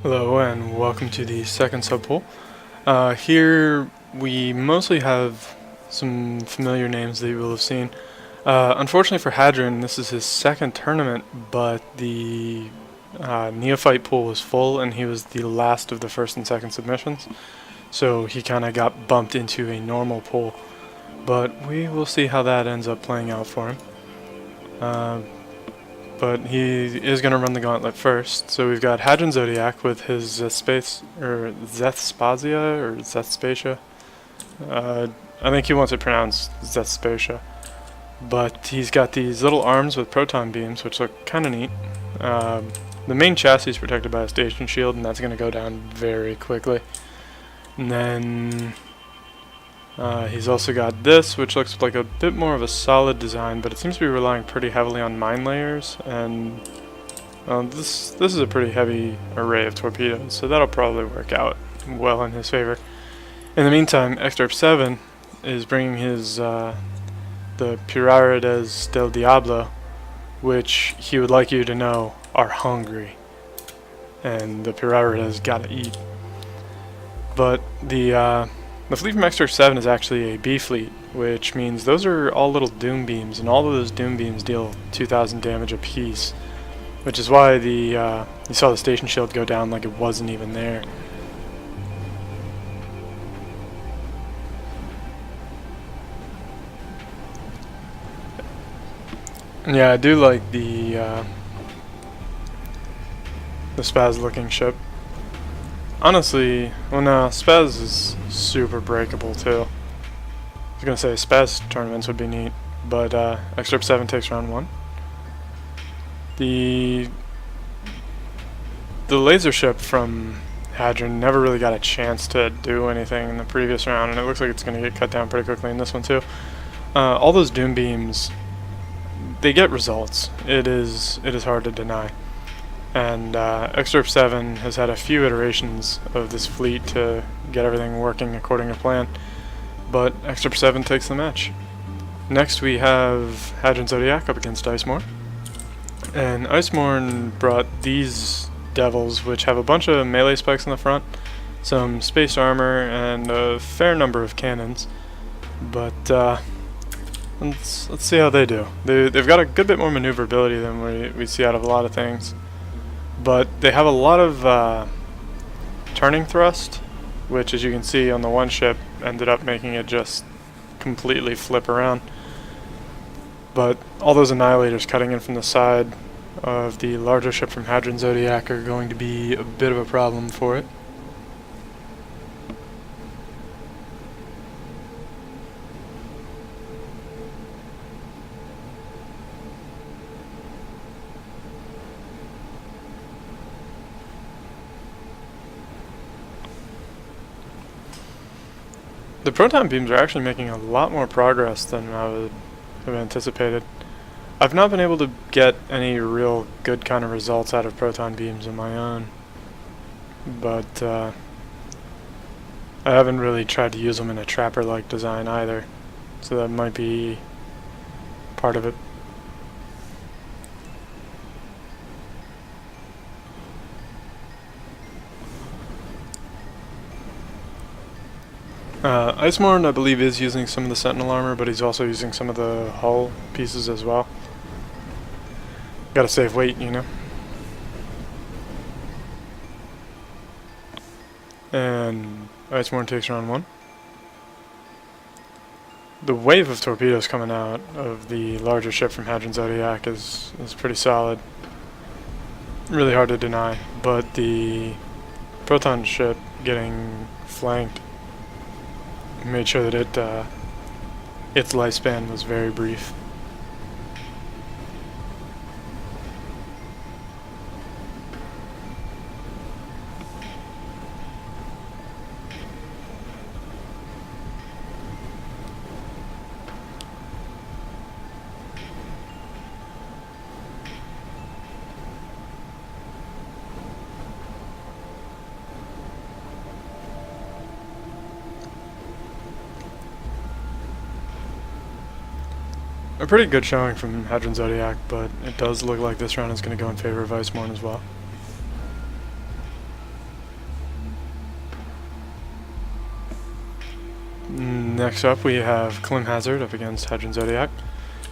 Hello and welcome to the second subpool. Here we mostly have some familiar names that you will have seen. Unfortunately for Hadron, this is his second tournament, but the neophyte pool was full and he was the last of the first and second submissions. So he kind of got bumped into a normal pool. But we will see how that ends up playing out for him. But he is going to run the gauntlet first. So we've got HadronZodiac with his Zesthpasia or Zesthpasia. I think he wants it pronounced Zesthpasia. But he's got these little arms with proton beams, which look kind of neat. The main chassis is protected by a station shield, and that's going to go down very quickly. And then he's also got this, which looks like a bit more of a solid design, but it seems to be relying pretty heavily on mine layers, and this is a pretty heavy array of torpedoes, so that'll probably work out well in his favor. In the meantime, Excerpt 7 is bringing his the Pirarades del Diablo, which he would like you to know are hungry, and the Pirarades gotta eat. But the fleet from Excerpt 7 is actually a B fleet, which means those are all little doom beams, and all of those doom beams deal 2,000 damage apiece, which is why you saw the station shield go down like it wasn't even there. Yeah, I do like the Spaz looking ship. Honestly, well no, Spaz is super breakable too. I was gonna say Spaz tournaments would be neat, but Excerpt 7 takes round 1. The laser ship from Hadron never really got a chance to do anything in the previous round, and it looks like it's gonna get cut down pretty quickly in this one too. All those doom beams, they get results. It is hard to deny. And Excerpt 7 has had a few iterations of this fleet to get everything working according to plan, but Excerpt 7 takes the match. Next we have HadronZodiac up against Icemourn, and Icemourn brought these devils, which have a bunch of melee spikes in the front, some space armor, and a fair number of cannons, but let's see how they do. They've got a good bit more maneuverability than we see out of a lot of things. But they have a lot of turning thrust, which, as you can see on the one ship, ended up making it just completely flip around. But all those annihilators cutting in from the side of the larger ship from HadronZodiac are going to be a bit of a problem for it. The proton beams are actually making a lot more progress than I would have anticipated. I've not been able to get any real good kind of results out of proton beams on my own, but I haven't really tried to use them in a trapper-like design either, so that might be part of it. Icemourn, I believe, is using some of the Sentinel armor, but he's also using some of the hull pieces as well. Gotta save weight, you know. And Icemourn takes round 1. The wave of torpedoes coming out of the larger ship from HadronZodiac is pretty solid. Really hard to deny, but the proton ship getting flanked made sure that its lifespan was very brief. A pretty good showing from HadronZodiac, but it does look like this round is going to go in favor of Icemourn as well. Next up we have Climhazzard up against HadronZodiac.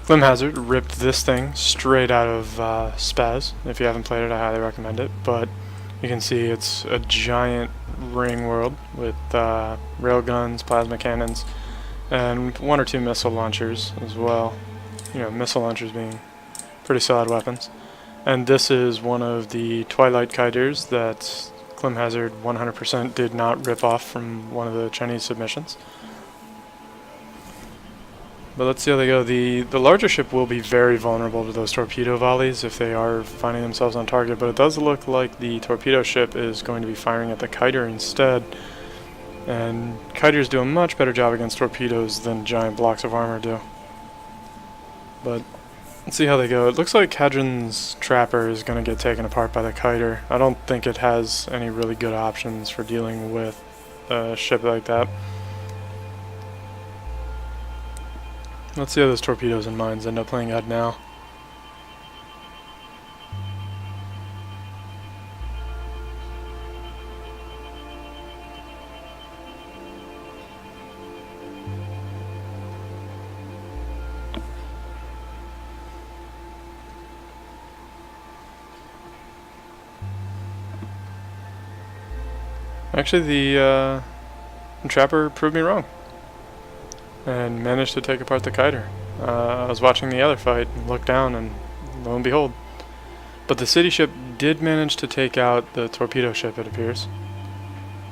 Climhazzard ripped this thing straight out of Spaz. If you haven't played it, I highly recommend it. But you can see it's a giant ring world with railguns, plasma cannons, and 1 or 2 missile launchers as well. You know, missile launchers being pretty solid weapons. And this is one of the Twilight kiters that Climhazzard 100% did not rip off from one of the Chinese submissions. But let's see how they go. The larger ship will be very vulnerable to those torpedo volleys if they are finding themselves on target, but it does look like the torpedo ship is going to be firing at the kiter instead. And kiters do a much better job against torpedoes than giant blocks of armor do. But let's see how they go. It looks like Hadron's Trapper is going to get taken apart by the kiter. I don't think it has any really good options for dealing with a ship like that. Let's see how those torpedoes and mines end up playing out now. Actually, the Trapper proved me wrong and managed to take apart the kiter. I was watching the other fight and looked down, and lo and behold. But the CityShip did manage to take out the torpedo ship, it appears.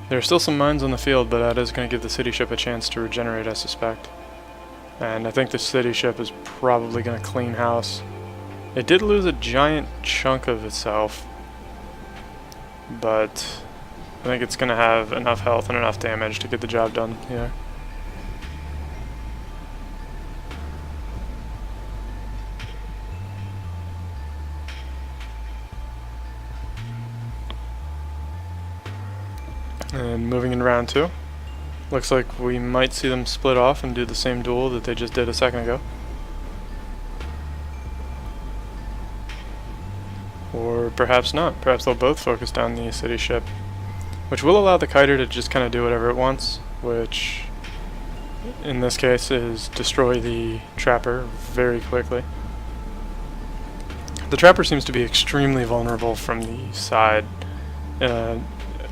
There are still some mines on the field, but that is going to give the CityShip a chance to regenerate, I suspect. And I think the CityShip is probably going to clean house. It did lose a giant chunk of itself, but I think it's going to have enough health and enough damage to get the job done here. And moving in round 2, looks like we might see them split off and do the same duel that they just did a second ago. Or perhaps not. Perhaps they'll both focus down the CityShip, which will allow the kiter to just kind of do whatever it wants, which in this case is destroy the Trapper very quickly. The Trapper seems to be extremely vulnerable from the side.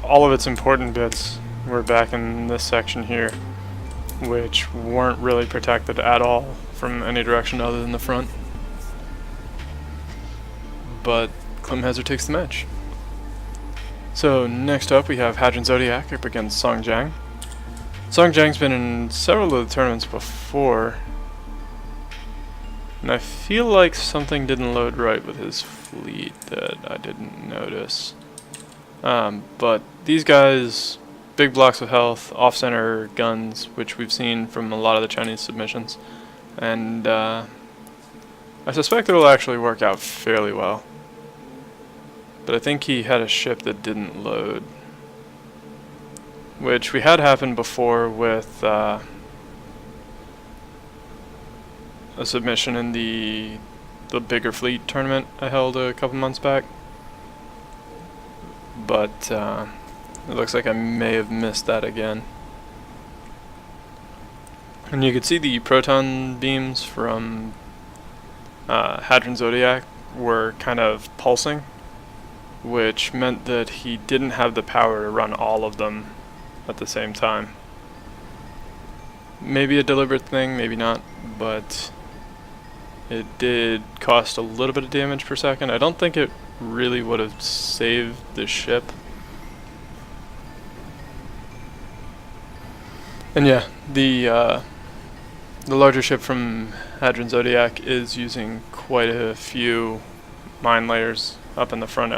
All of its important bits were back in this section here, which weren't really protected at all from any direction other than the front. But Climhazzard takes the match. So next up we have HadronZodiac up against Song Jiang. Song Jiang's been in several of the tournaments before, and I feel like something didn't load right with his fleet that I didn't notice. But these guys, big blocks of health, off-center guns, which we've seen from a lot of the Chinese submissions, and I suspect it will actually work out fairly well. But I think he had a ship that didn't load, which we had happened before with a submission in the bigger fleet tournament I held a couple months back. But it looks like I may have missed that again. And you could see the proton beams from HadronZodiac were kind of pulsing, which meant that he didn't have the power to run all of them at the same time. Maybe a deliberate thing, maybe not, but it did cost a little bit of damage per second. I don't think it really would have saved the ship. And yeah, the larger ship from HadronZodiac is using quite a few mine layers up in the front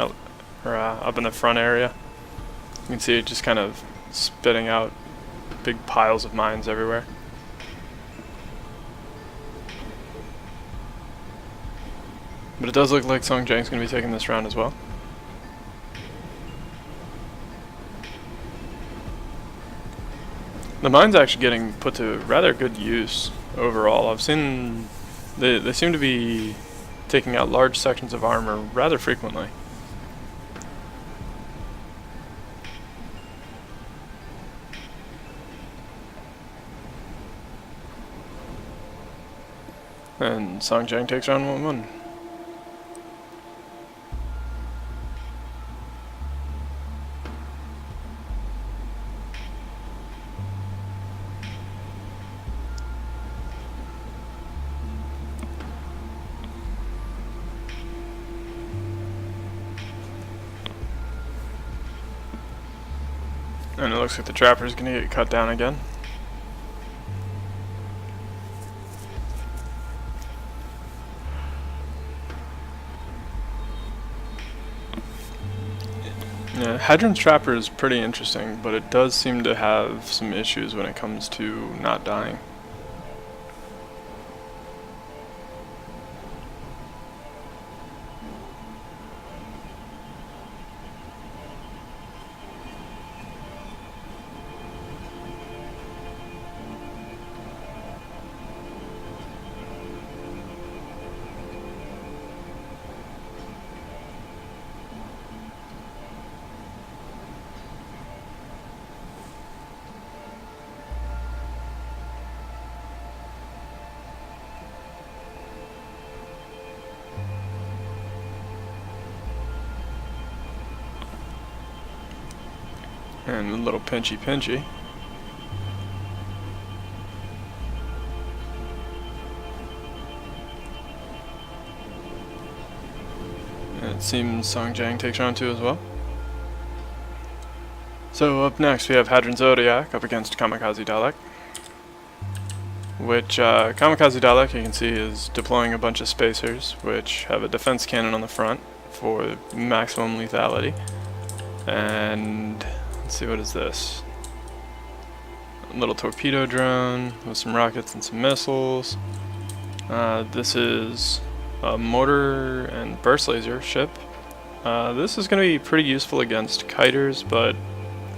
area. You can see it just kind of spitting out big piles of mines everywhere. But it does look like Song Jiang's going to be taking this round as well. The mine's actually getting put to rather good use overall. I've seen they seem to be taking out large sections of armor rather frequently. And Song Jiang takes round 1-1. And it looks like the Trapper is going to get cut down again. Yeah, Hadron's Trapper is pretty interesting, but it does seem to have some issues when it comes to not dying. And a little pinchy. And it seems Song Jiang takes round 2 as well. So up next we have HadronZodiac up against Cosmic, which Cosmic, you can see, is deploying a bunch of spacers, which have a defense cannon on the front for maximum lethality. And let's see, what is this? A little torpedo drone with some rockets and some missiles. This is a mortar and burst laser ship. This is going to be pretty useful against kiters, but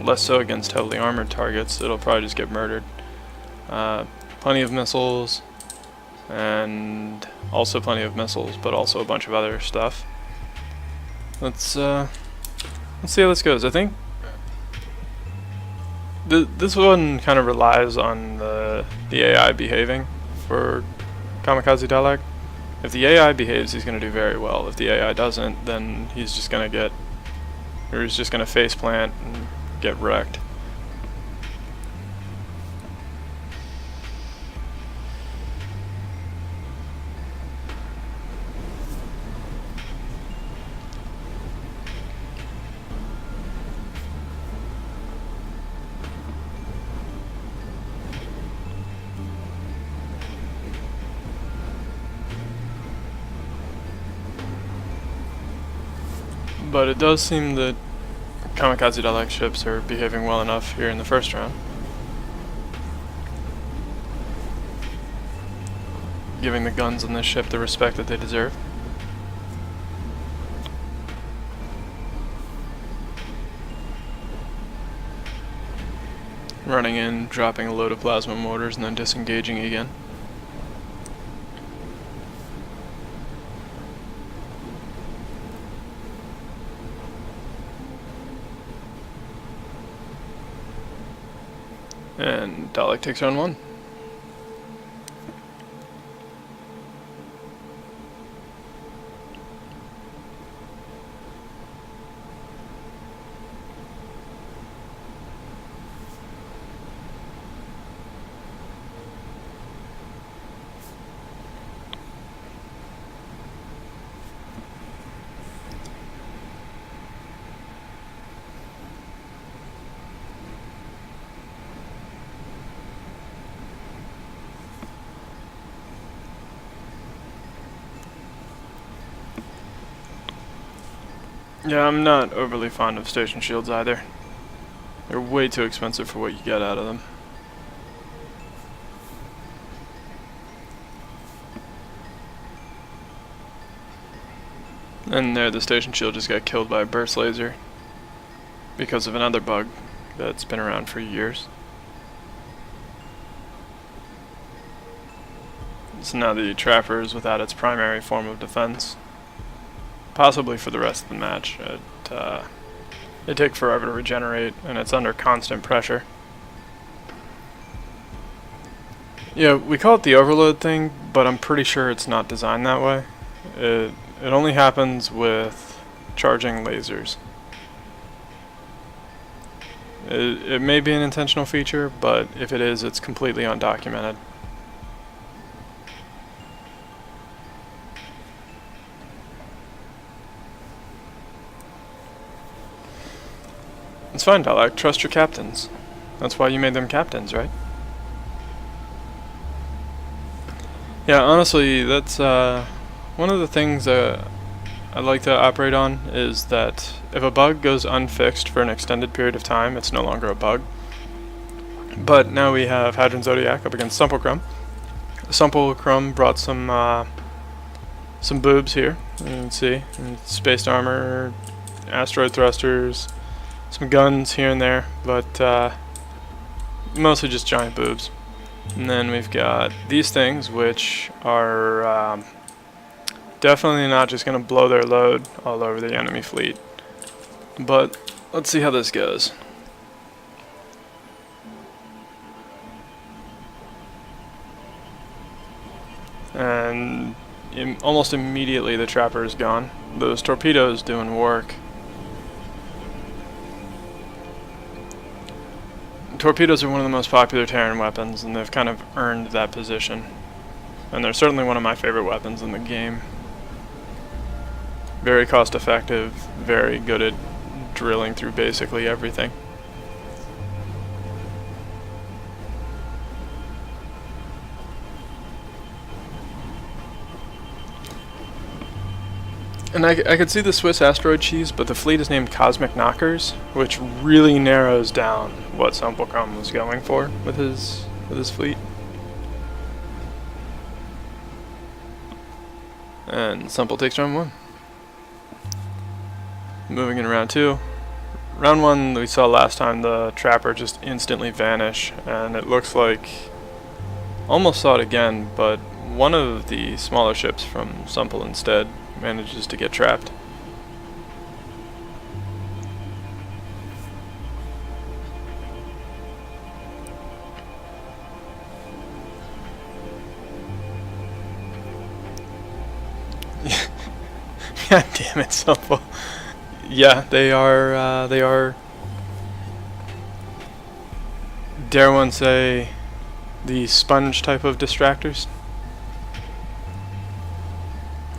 less so against heavily armored targets. It'll probably just get murdered. Plenty of missiles, and also plenty of missiles, but also a bunch of other stuff. Let's see how this goes. I think this one kind of relies on the AI behaving for Cosmic. If the AI behaves, he's going to do very well. If the AI doesn't, then he's just going to face plant and get wrecked. But it does seem that Cosmic ships are behaving well enough here in the first round, giving the guns on this ship the respect that they deserve. Running in, dropping a load of plasma mortars, and then disengaging again. And Dalek takes round 1. Yeah, I'm not overly fond of station shields either. They're way too expensive for what you get out of them. And there, the station shield just got killed by a burst laser because of another bug that's been around for years. So now the Trapper is without its primary form of defense. Possibly for the rest of the match. It takes forever to regenerate, and it's under constant pressure. Yeah, we call it the overload thing, but I'm pretty sure it's not designed that way. It only happens with charging lasers. It may be an intentional feature, but if it is, it's completely undocumented. It's fine, Twilight. Trust your captains. That's why you made them captains, right? Yeah, honestly, that's one of the things I like to operate on is that if a bug goes unfixed for an extended period of time, it's no longer a bug. But now we have HadronZodiac up against sumplkrum. Sumplkrum brought some boobs here. You can see spaced armor, asteroid thrusters, some guns here and there, but mostly just giant boobs. And then we've got these things, which are definitely not just going to blow their load all over the enemy fleet. But let's see how this goes. And almost immediately the trapper is gone. Those torpedoes doing work. Torpedoes are one of the most popular Terran weapons, and they've kind of earned that position. And they're certainly one of my favorite weapons in the game. Very cost effective, very good at drilling through basically everything. And I could see the Swiss asteroid cheese, but the fleet is named Cosmic Knockers, which really narrows down what sumplkrum was going for with his fleet. And Sumpl takes round 1. Moving in round 2. Round 1 we saw last time the trapper just instantly vanish, and it looks like almost saw it again, but one of the smaller ships from Subpool instead manages to get trapped. God damn it, Subpool. Yeah, they are, dare one say, the sponge type of distractors.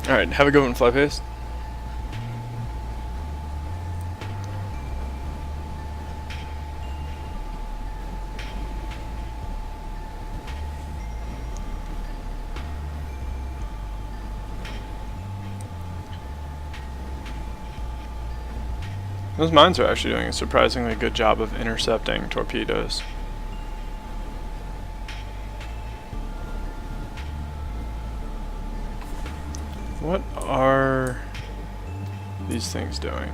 Alright, have a good one, Flypaste. Those mines are actually doing a surprisingly good job of intercepting torpedoes. What are these things doing?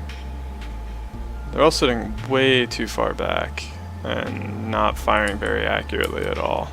They're all sitting way too far back and not firing very accurately at all.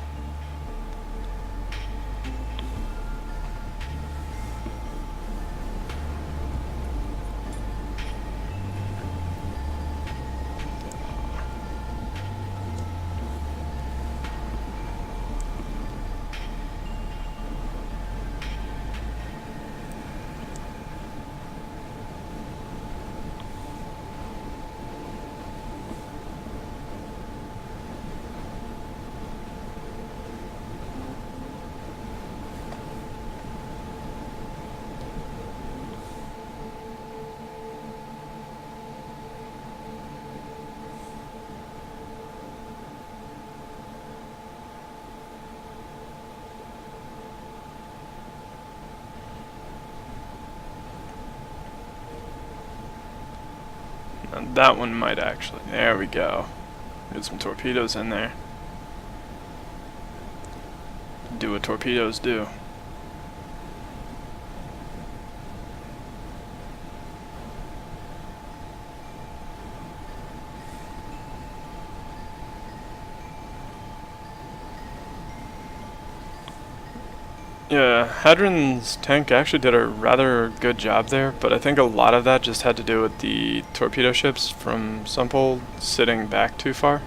And that one might actually, there we go. Get some torpedoes in there. Do what torpedoes do. Yeah, Hadron's tank actually did a rather good job there, but I think a lot of that just had to do with the torpedo ships from Subpool sitting back too far.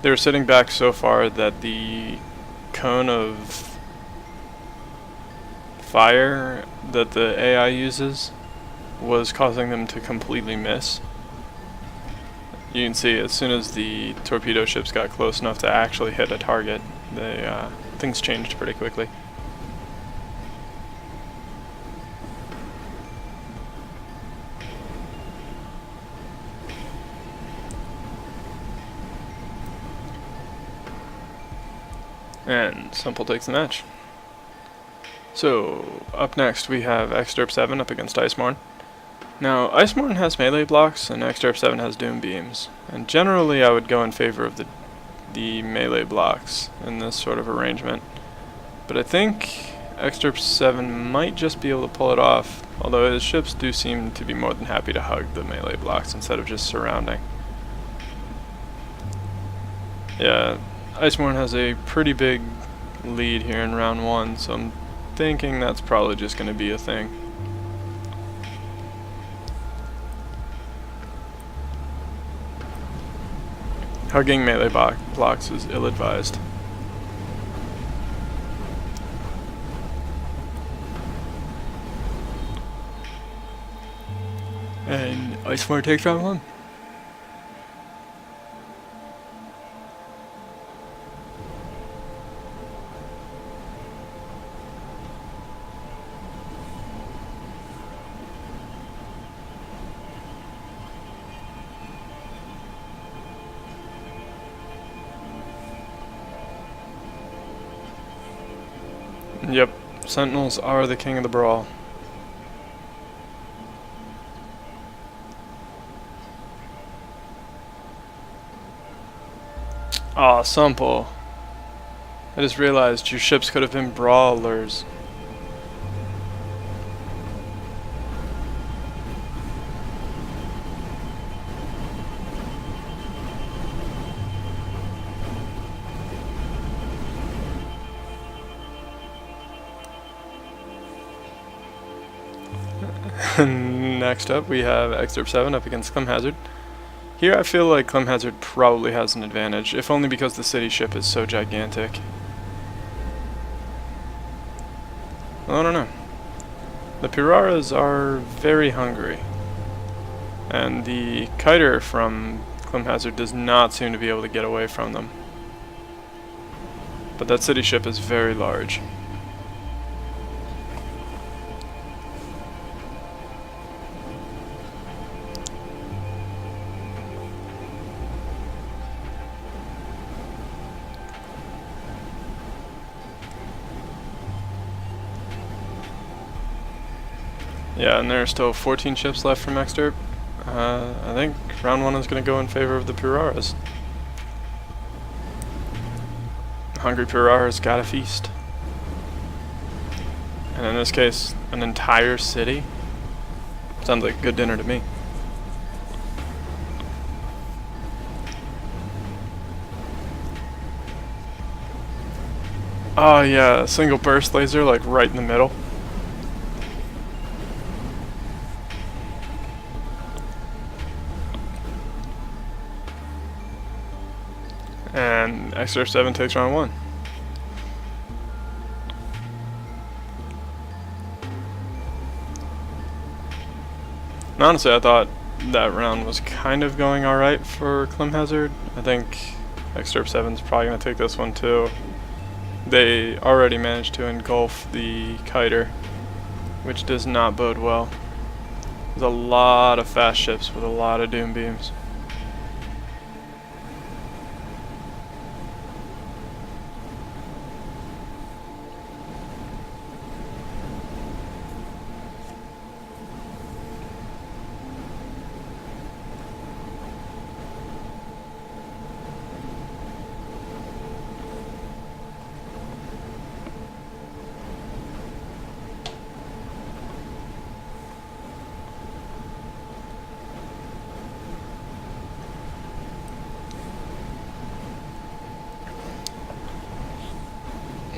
They were sitting back so far that the cone of fire that the AI uses was causing them to completely miss. You can see as soon as the torpedo ships got close enough to actually hit a target, things changed pretty quickly. And Subpool takes the match. So, up next we have Zesthpasia up against Icemourn. Now, Icemourn has melee blocks, and Zesthpasia has doom beams. And generally I would go in favor of the melee blocks in this sort of arrangement. But I think Zesthpasia might just be able to pull it off, although his ships do seem to be more than happy to hug the melee blocks instead of just surrounding. Yeah, Icemourn has a pretty big lead here in round 1, so I'm thinking that's probably just going to be a thing. Hugging melee blocks is ill-advised. And Icemourn takes round 1. Yep, Sentinels are the king of the brawl. Aw, Subpool. I just realized your ships could have been brawlers. Next up, we have Zesthpasia up against Climhazzard. Here I feel like Climhazzard probably has an advantage, if only because the CityShip is so gigantic. Well, I don't know. The Pirarades are very hungry, and the kiter from Climhazzard does not seem to be able to get away from them. But that CityShip is very large. Yeah, and there are still 14 ships left from Zesthpasia. I think round 1 is going to go in favor of the Pirarades. Hungry Pirarades gotta feast. And in this case, an entire city? Sounds like a good dinner to me. Oh yeah, a single burst laser like right in the middle. And Zesthpasia takes round 1. And honestly, I thought that round was kind of going alright for Climhazzard. I think Zesthpasia is probably going to take this one too. They already managed to engulf the kiter, which does not bode well. There's a lot of fast ships with a lot of doom beams.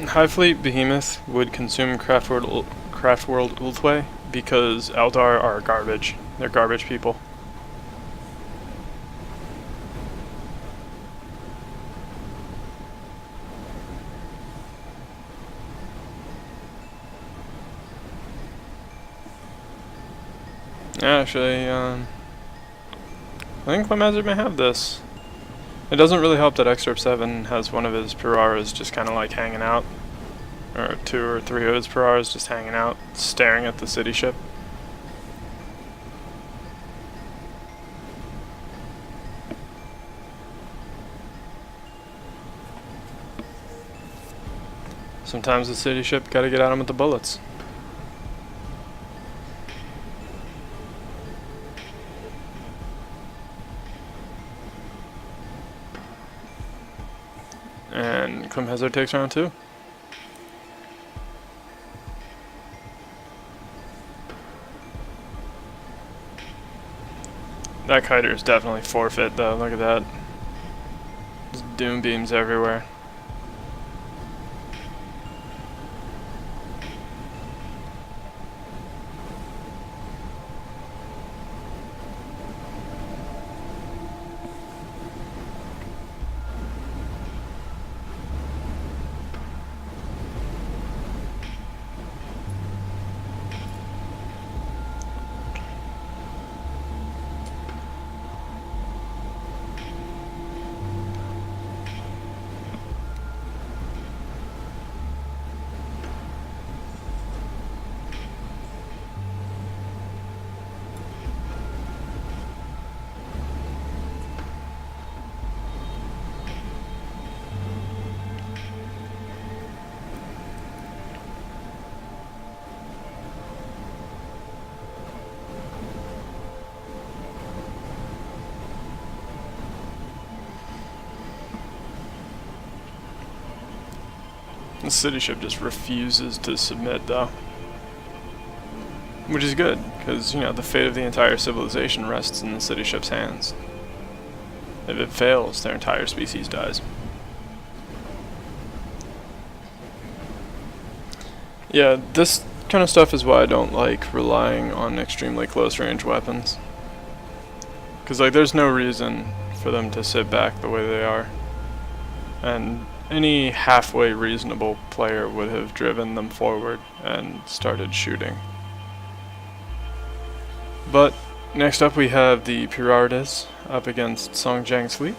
High Fleet Behemoth would consume Craftworld Ulthwei because Eldar are garbage. They're garbage people. Actually, I think Climhazzard may have this. It doesn't really help that Excerpt 7 has one of his Pirarades just kind of like hanging out. Or 2 or 3 of his Pirarades just hanging out, staring at the city ship. Sometimes the city ship gotta get at him with the bullets. And Climhazzard takes round 2. That kiter is definitely forfeit though, look at that. There's doom beams everywhere. The city ship just refuses to submit though. Which is good, because, you know, the fate of the entire civilization rests in the city ship's hands. If it fails, their entire species dies. Yeah, this kind of stuff is why I don't like relying on extremely close range weapons. Because, like, there's no reason for them to sit back the way they are. And any halfway reasonable player would have driven them forward and started shooting. But next up we have the Pirarades up against Song Jiang's fleet.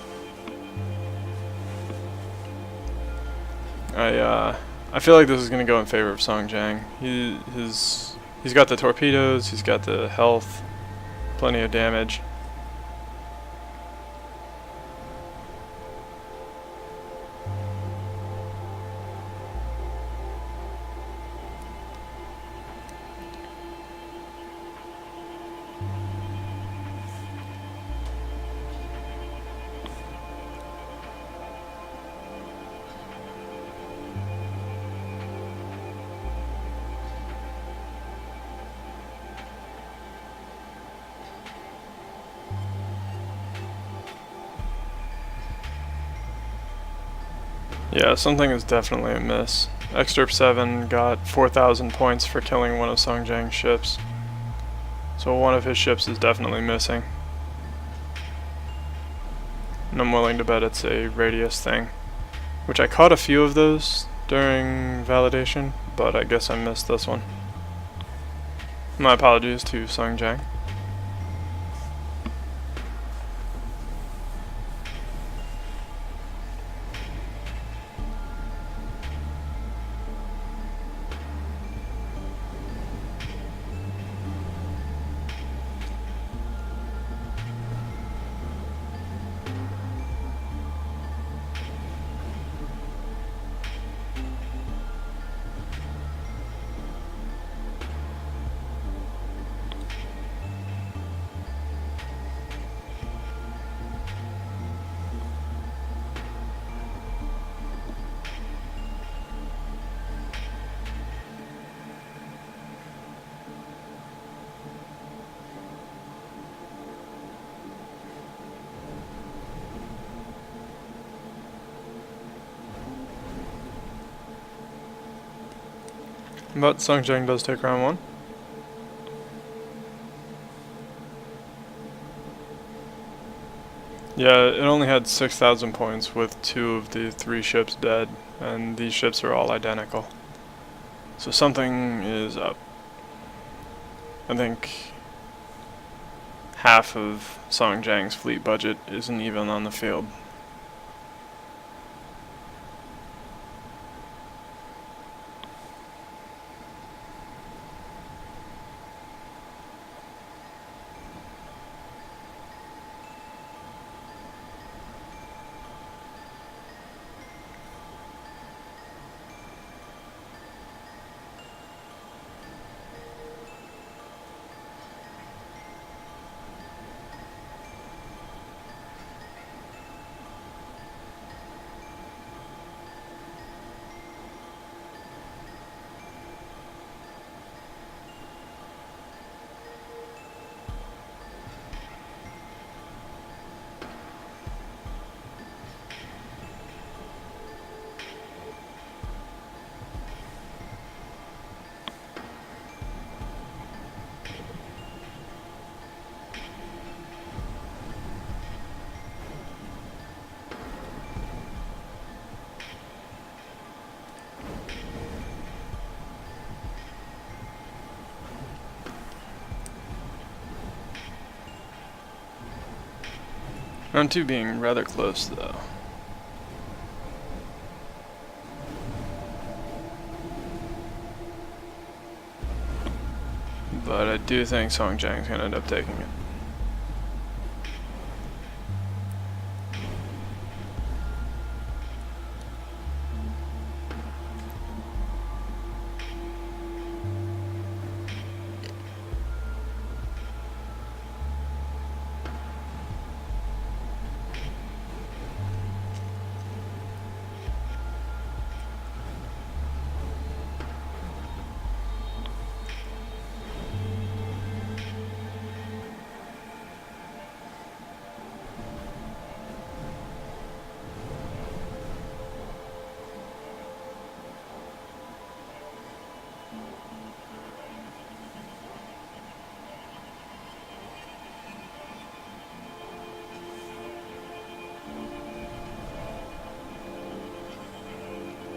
I feel like this is going to go in favor of Song Jiang. He's got the torpedoes, he's got the health, plenty of damage. Yeah, something is definitely amiss. Excerpt 7 got 4,000 points for killing one of Song Jiang's ships. So one of his ships is definitely missing. And I'm willing to bet it's a radius thing. Which I caught a few of those during validation, but I guess I missed this one. My apologies to Song Jiang. But Song Jiang does take round 1. Yeah, it only had 6,000 points with 2 of the 3 ships dead, and these ships are all identical. So something is up. I think half of Song Jiang's fleet budget isn't even on the field. Round 2 being rather close, though. But I do think Song Jiang's going to end up taking it.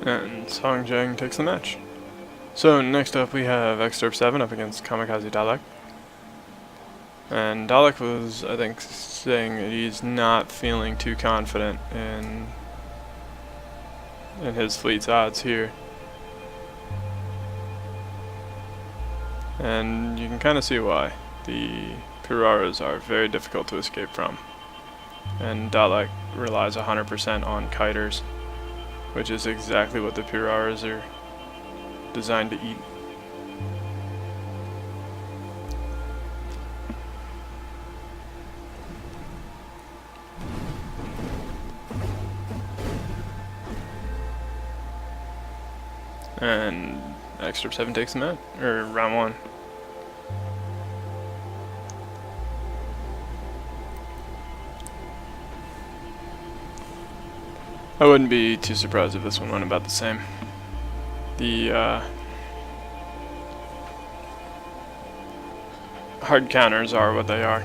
And Song Jiang takes the match. So next up we have Exterp 7 up against Kamikaze Dalek. And Dalek was, I think, saying that he's not feeling too confident in his fleet's odds here. And you can kind of see why. The Pirarades are very difficult to escape from. And Dalek relies 100% on kiters, which is exactly what the Pirarades are designed to eat. And Exterp 7 takes the match, or round 1. I wouldn't be too surprised if this one went about the same. The hard counters are what they are.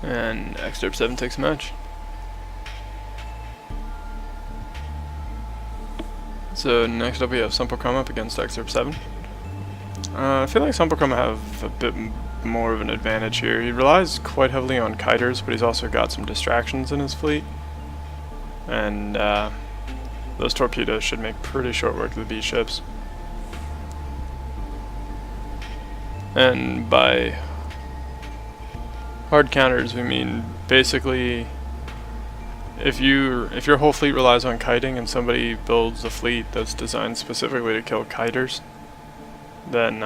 And Exterp 7 takes a match. So next up we have sumplkrum up against Exterp 7. I feel like sumplkrum have a bit more of an advantage here. He relies quite heavily on kiters, but he's also got some distractions in his fleet. And those torpedoes should make pretty short work of the B ships. And by hard counters, we mean basically if your whole fleet relies on kiting and somebody builds a fleet that's designed specifically to kill kiters, then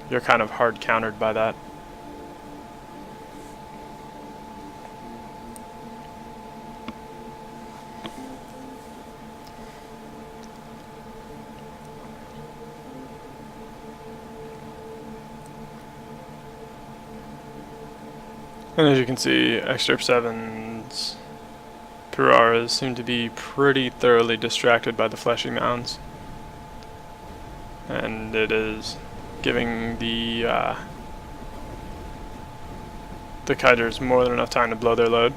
you're kind of hard countered by that. And as you can see, Excerpt 7's Pirarades seem to be pretty thoroughly distracted by the fleshy mounds. And it is giving the kiters more than enough time to blow their load.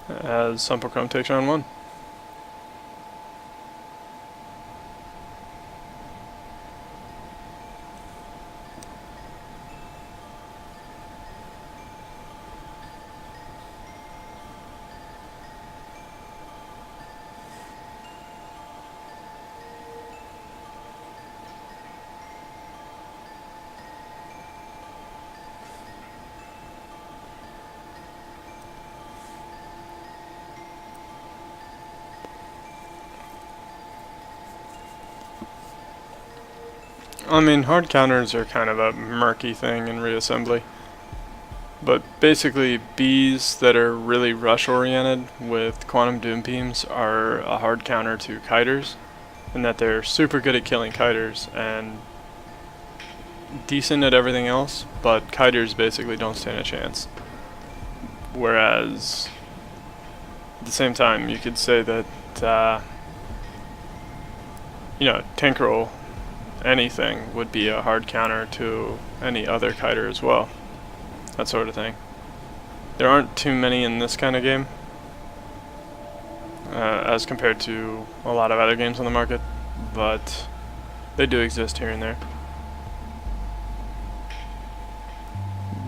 As sumplkrum takes round 1. I mean, hard counters are kind of a murky thing in reassembly. But basically, bees that are really rush-oriented with quantum doom beams are a hard counter to kiters, in that they're super good at killing kiters and decent at everything else, but kiters basically don't stand a chance. Whereas, at the same time, you could say that, Tinkerel, anything, would be a hard counter to any other kiter as well. That sort of thing. There aren't too many in this kind of game, as compared to a lot of other games on the market, but they do exist here and there.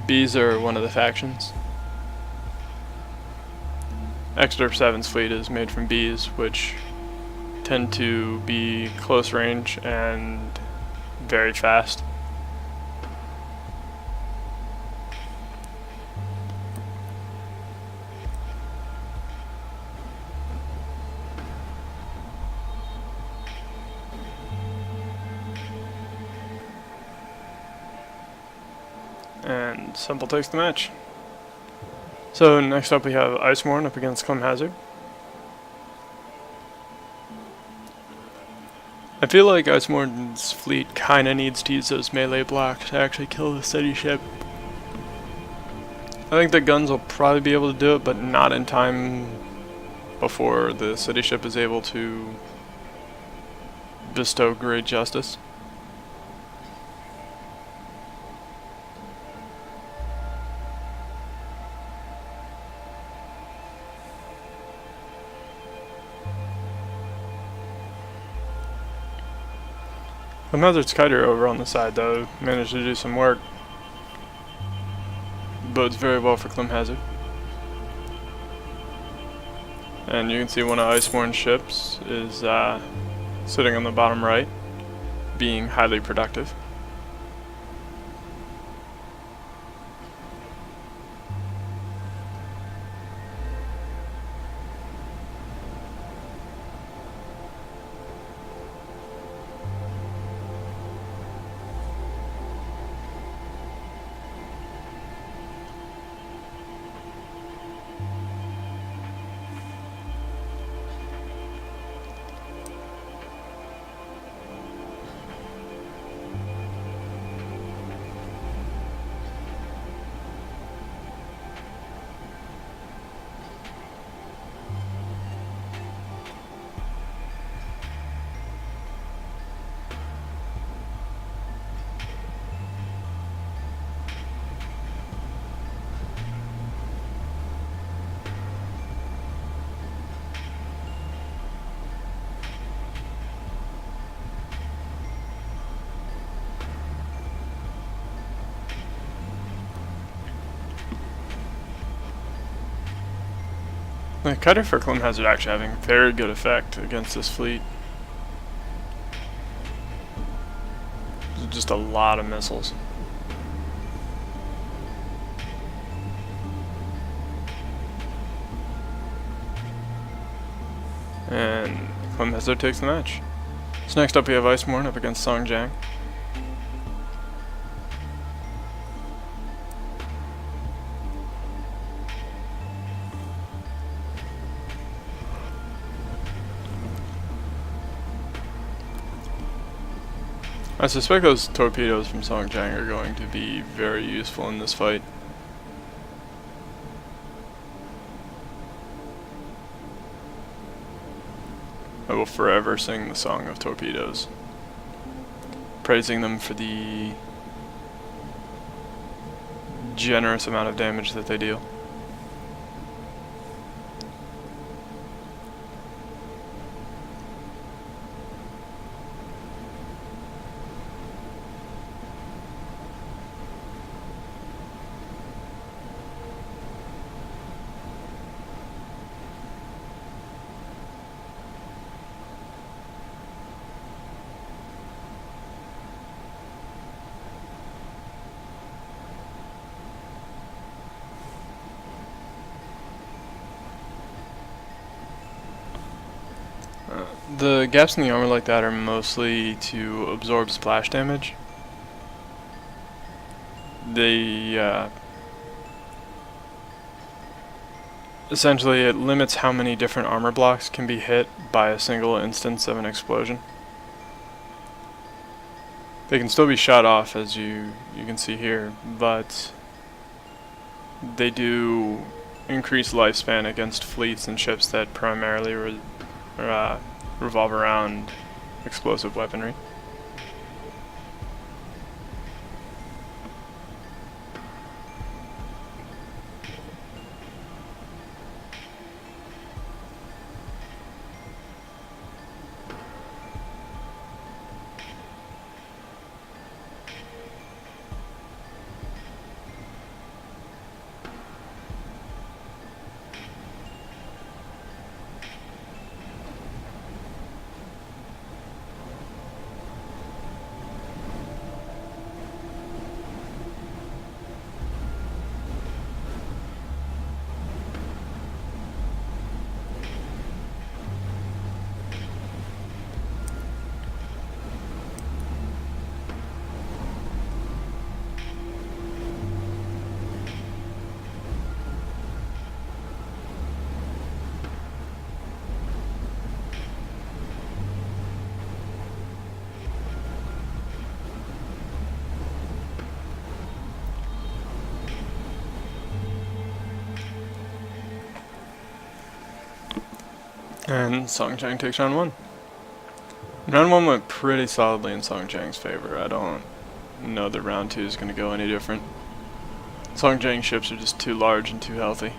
Bees are one of the factions. Excerpt 7's fleet is made from bees, which tend to be close range and very fast. And Simple takes the match. So next up we have Icemourn up against Climhazzard. I feel like Icemourn's fleet kinda needs to use those melee blocks to actually kill the CityShip. I think the guns will probably be able to do it, but not in time before the CityShip is able to bestow great justice. Climhazzard's kiter over on the side, though, managed to do some work. Bodes very well for Climhazzard. And you can see one of Icemourn's ships is sitting on the bottom right, being highly productive. The kiter for Climhazzard actually having very good effect against this fleet. Just a lot of missiles. And Climhazzard takes the match. So next up we have Icemourn up against Song Jiang. I suspect those torpedoes from Song Jiang are going to be very useful in this fight. I will forever sing the song of torpedoes, praising them for the generous amount of damage that they deal. The gaps in the armor like that are mostly to absorb splash damage. They, essentially it limits how many different armor blocks can be hit by a single instance of an explosion. They can still be shot off, as you can see here, but they do increase lifespan against fleets and ships that primarily revolve around explosive weaponry. And Song Jiang takes round one. Round one went pretty solidly in Song Jiang's favor. I don't know that round two is going to go any different. Song Jiang ships are just too large and too healthy.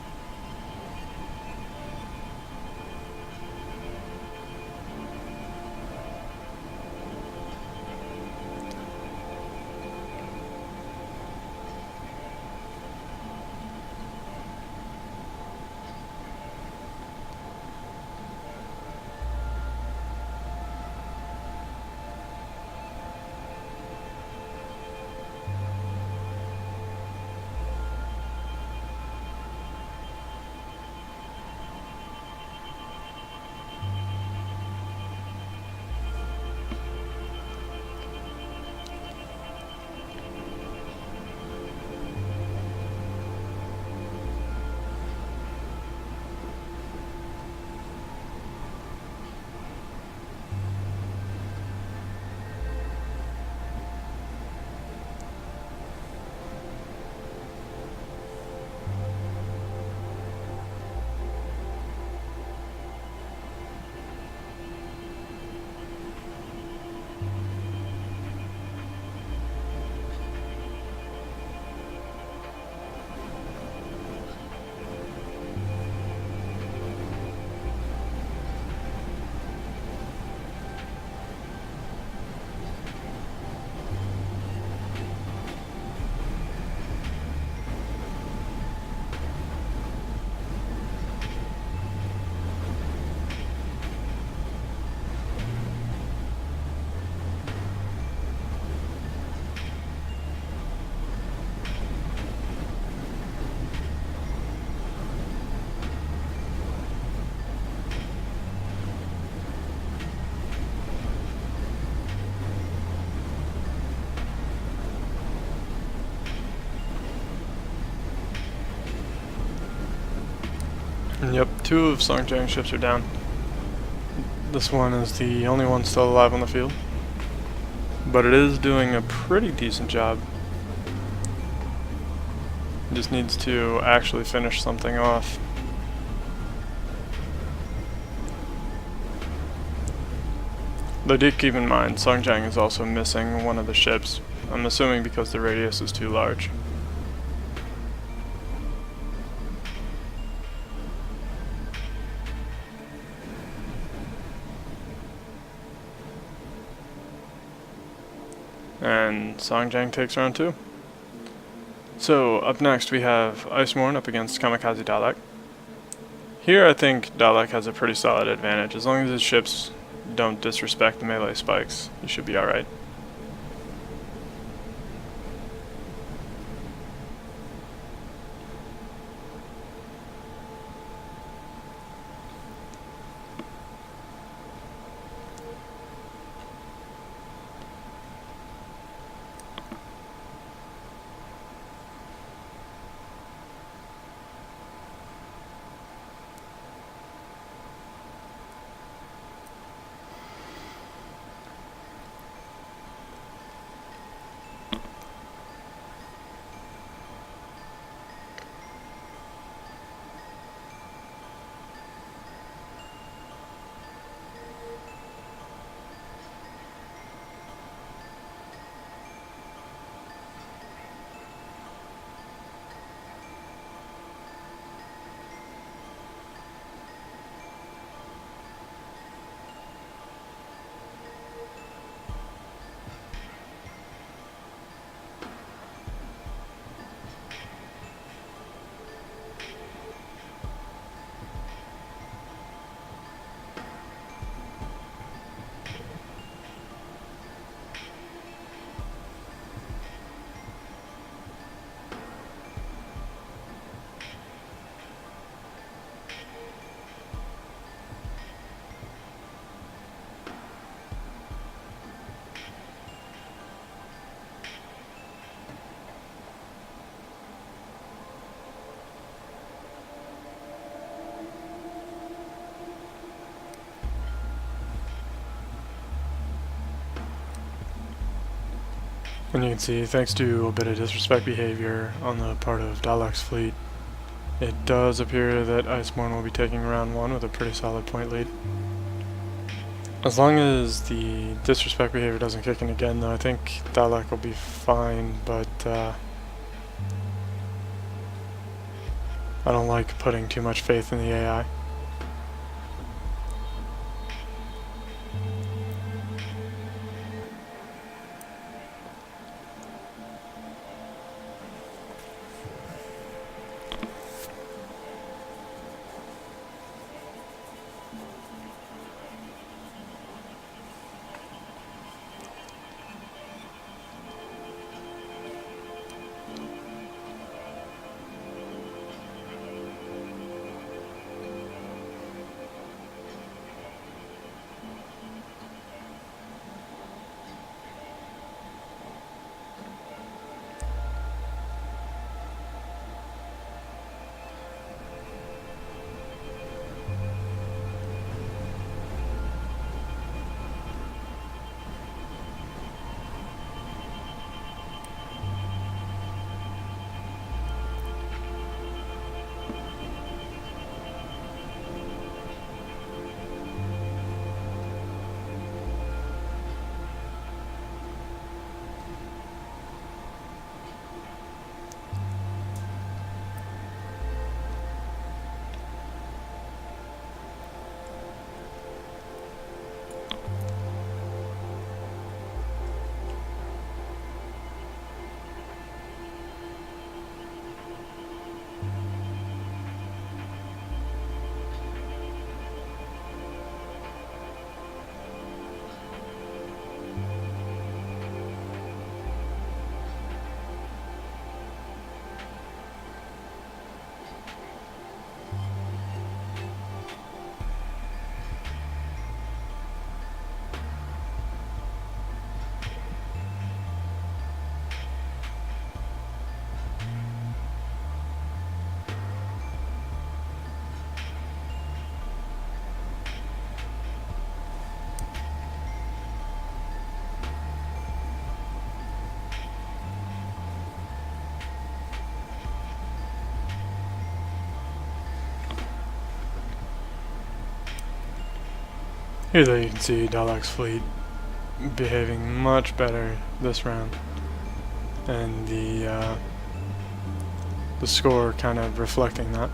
Yep, two of Song Jiang's ships are down. This one is the only one still alive on the field. but it is doing a pretty decent job. It just needs to actually finish something off. Though do keep in mind, Song Jiang is also missing one of the ships. I'm assuming because the radius is too large. And Song Jiang takes round 2. So up next we have Icemourn up against Kamikaze Dalek. Here I think Dalek has a pretty solid advantage. As long as his ships don't disrespect the melee spikes, he should be alright. And you can see, thanks to a bit of disrespect behavior on the part of Dalek's fleet, it does appear that Icemourn will be taking round 1 with a pretty solid point lead. As long as the disrespect behavior doesn't kick in again, though, I think Dalek will be fine, but I don't like putting too much faith in the AI. Here though you can see Dalek's fleet behaving much better this round, and the score kind of reflecting that.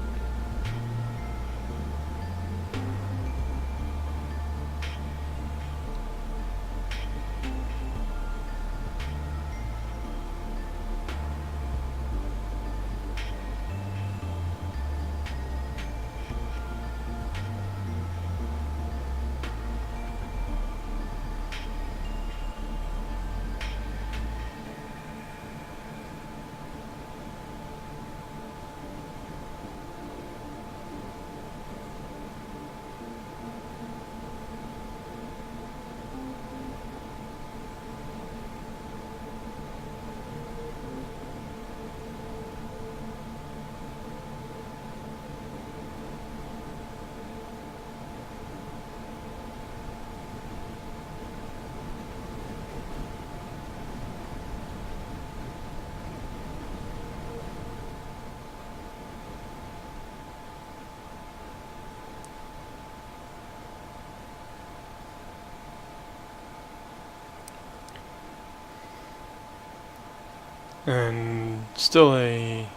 And still a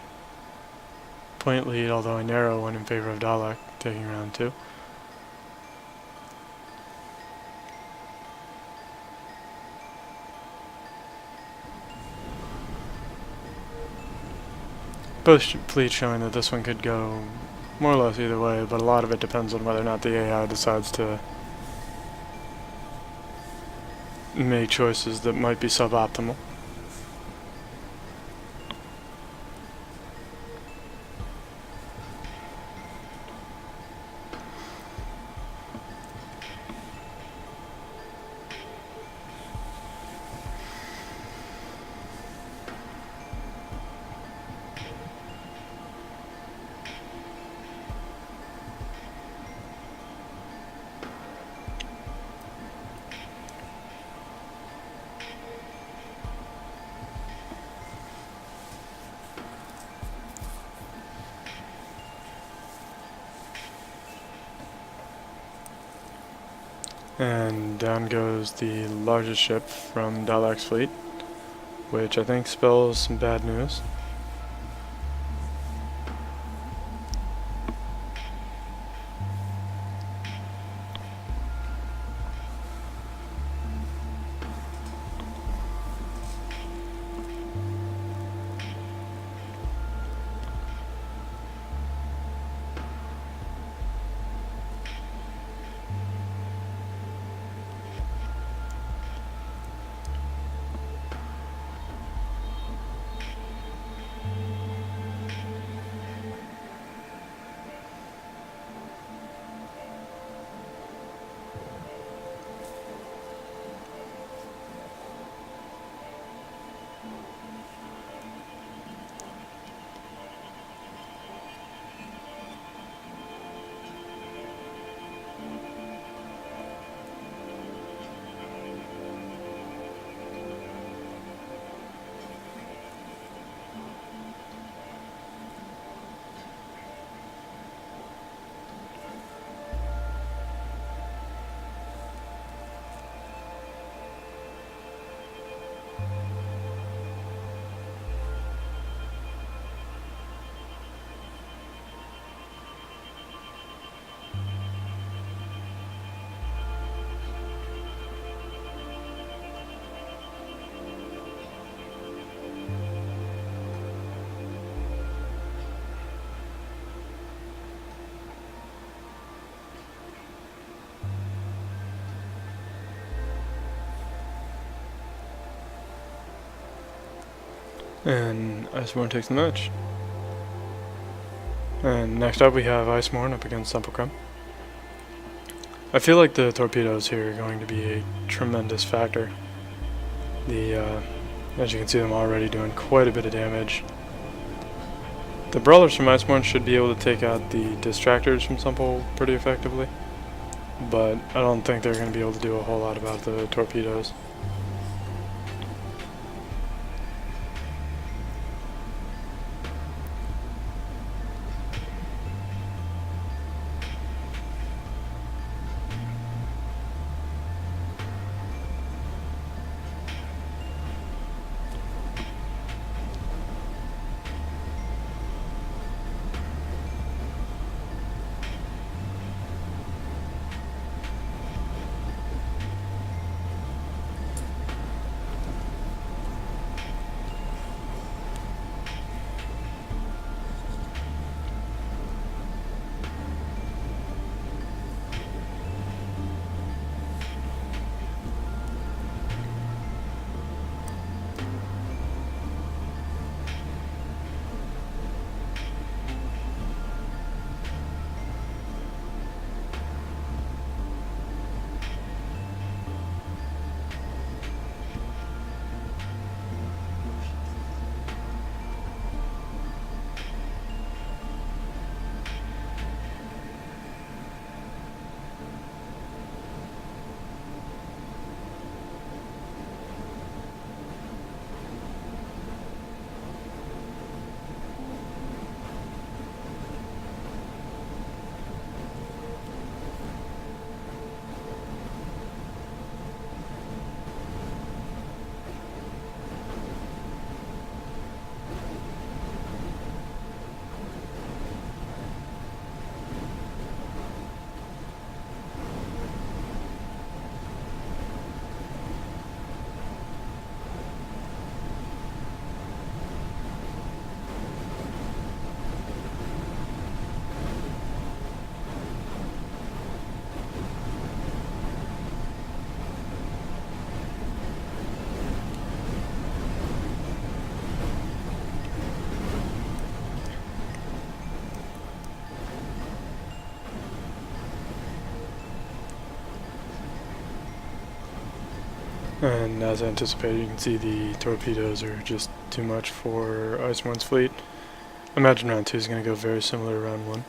point lead, although a narrow one in favor of Dalek, taking round 2. Both fleets showing that this one could go more or less either way, but a lot of it depends on whether or not the AI decides to make choices that might be suboptimal. And down goes the largest ship from Dalek's fleet, which I think spells some bad news. And Icemourn takes the match. And next up we have Icemourn up against sumplkrum. I feel like the torpedoes here are going to be a tremendous factor. As you can see, them already doing quite a bit of damage. The brawlers from Icemourn should be able to take out the distractors from Subpool pretty effectively, but I don't think they're going to be able to do a whole lot about the torpedoes. And as anticipated, you can see the torpedoes are just too much for Icemourn's fleet. I imagine round 2 is going to go very similar to round 1.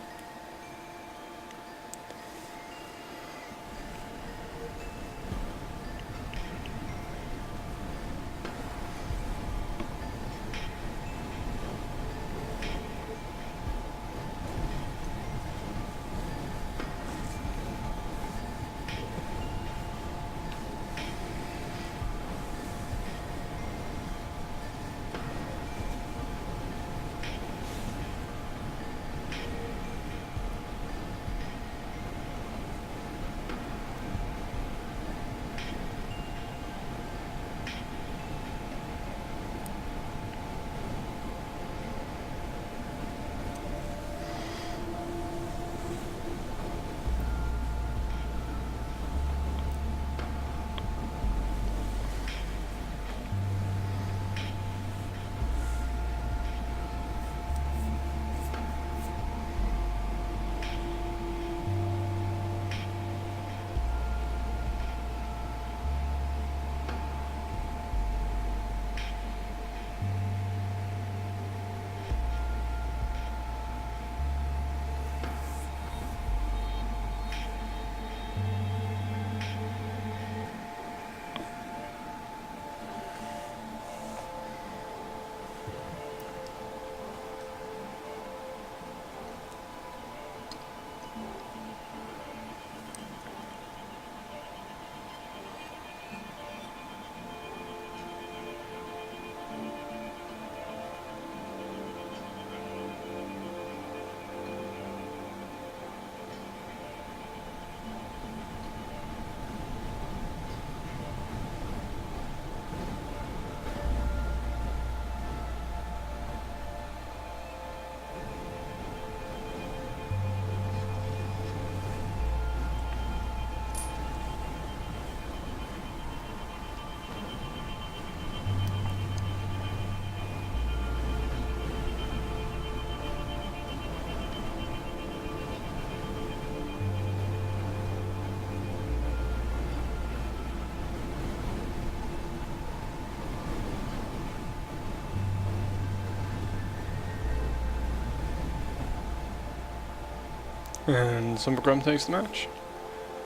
And sumplkrum takes the match.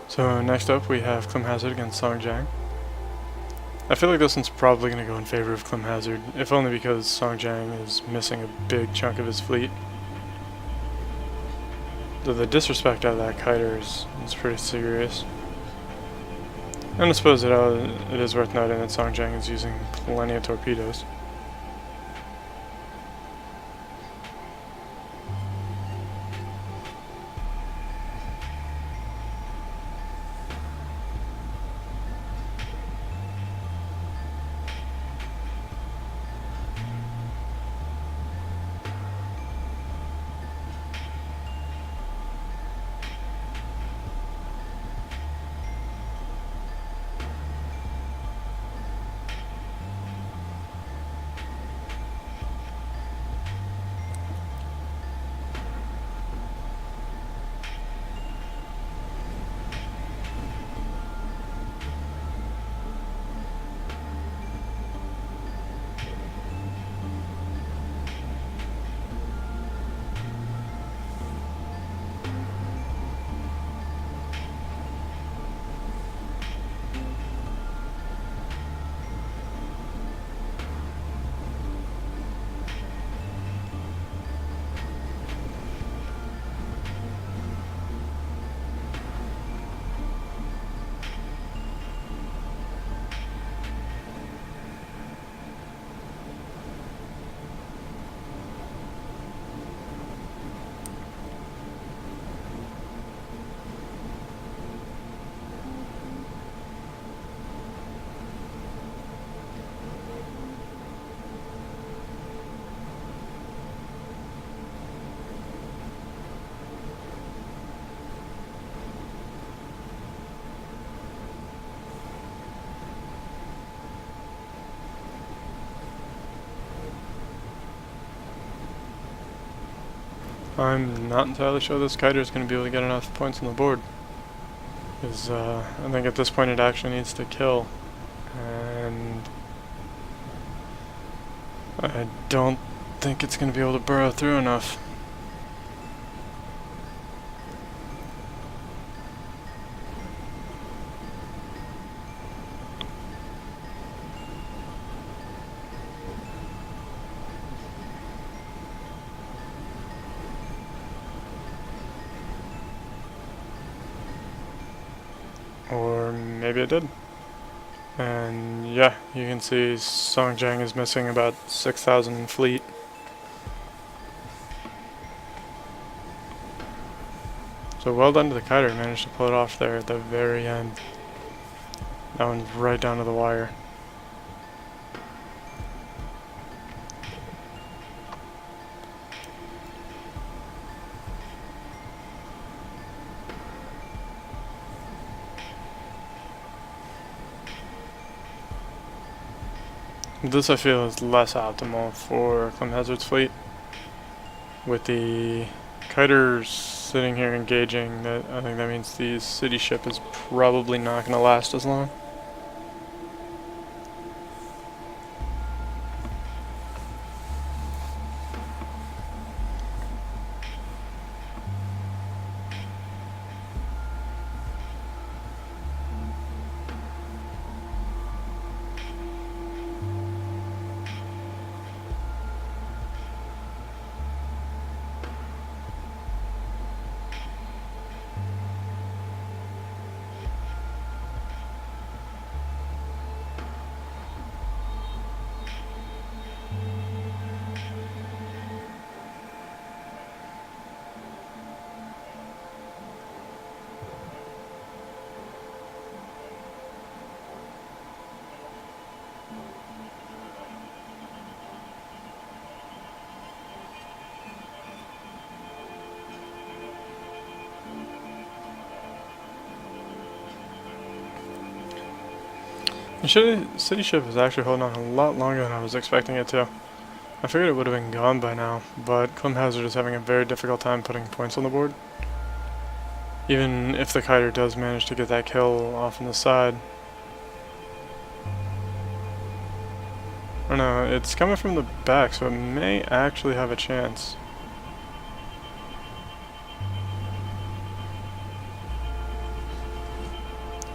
So next up we have Climhazzard against Song Jiang. I feel like this one's probably going to go in favor of Climhazzard, if only because Song Jiang is missing a big chunk of his fleet. Though the disrespect out of that kiter is pretty serious. And I suppose it is worth noting that Song Jiang is using plenty of torpedoes. I'm not entirely sure this kiter is going to be able to get enough points on the board. Because I think at this point it actually needs to kill And I don't think it's going to be able to burrow through enough. Or maybe it did. And yeah, you can see Song Jiang is missing about 6,000 fleet. So well done to the kiter, managed to pull it off there at the very end. That one's right down to the wire. This I feel is less optimal for Climhazzard's fleet. With the kiters sitting here engaging, that I think that means the CityShip is probably not going to last as long. The CityShip is actually holding on a lot longer than I was expecting it to. I figured it would have been gone by now, but Climhazzard is having a very difficult time putting points on the board. Even if the kiter does manage to get that kill off on the side. I don't know, it's coming from the back, so it may actually have a chance.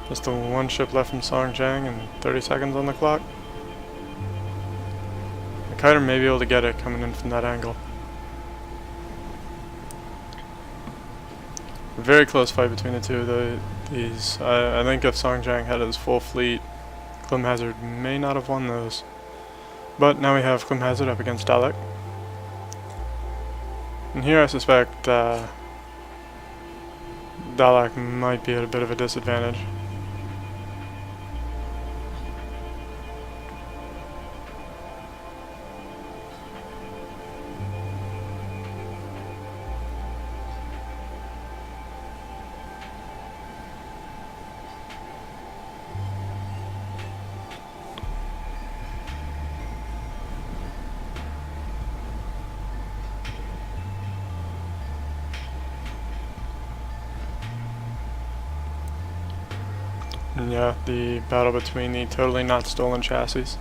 Just the one ship left from Song Jiang and 30 seconds on the clock. The kiter may be able to get it coming in from that angle. Very close fight between the two of these. I think if Song Jiang had his full fleet, Climhazzard may not have won those. But now we have Climhazzard up against Dalek. And here I suspect Dalek might be at a bit of a disadvantage. And yeah, the battle between the totally not stolen chassis.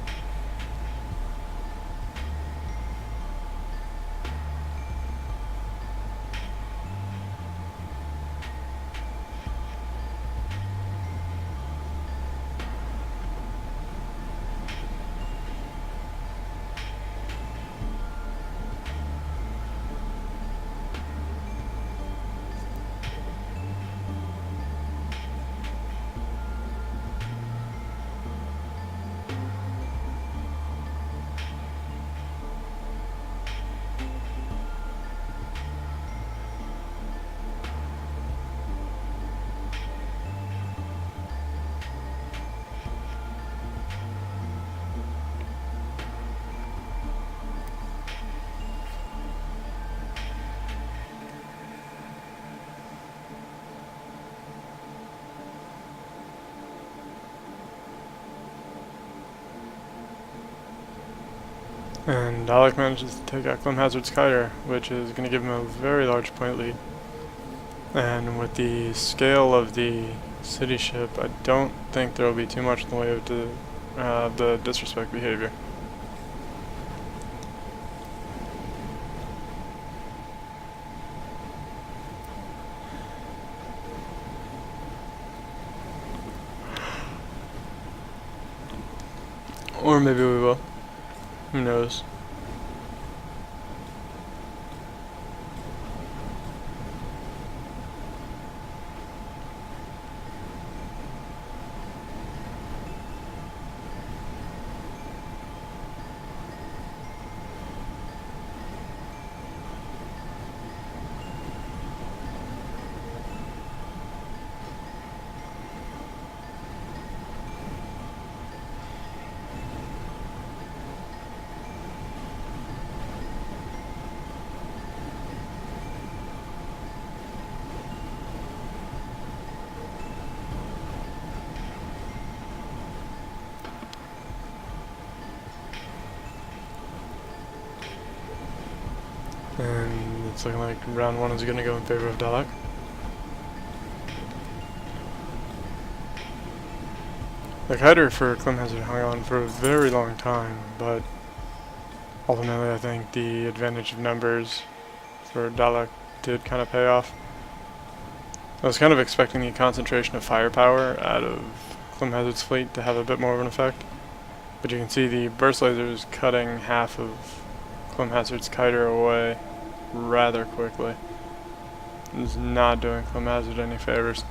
And Alec manages to take out Climhazzard's kiter, which is going to give him a very large point lead. And with the scale of the CityShip, I don't think there will be too much in the way the disrespect behavior. Or maybe we will. Who knows? And it's looking like round one is going to go in favor of Dalek. The kiter for Climhazzard hung on for a very long time, but ultimately I think the advantage of numbers for Dalek did kind of pay off. I was kind of expecting the concentration of firepower out of Climhazzard's fleet to have a bit more of an effect, but you can see the burst lasers cutting half of Climhazzard's kiter away rather quickly. It's not doing Climhazzard any favors.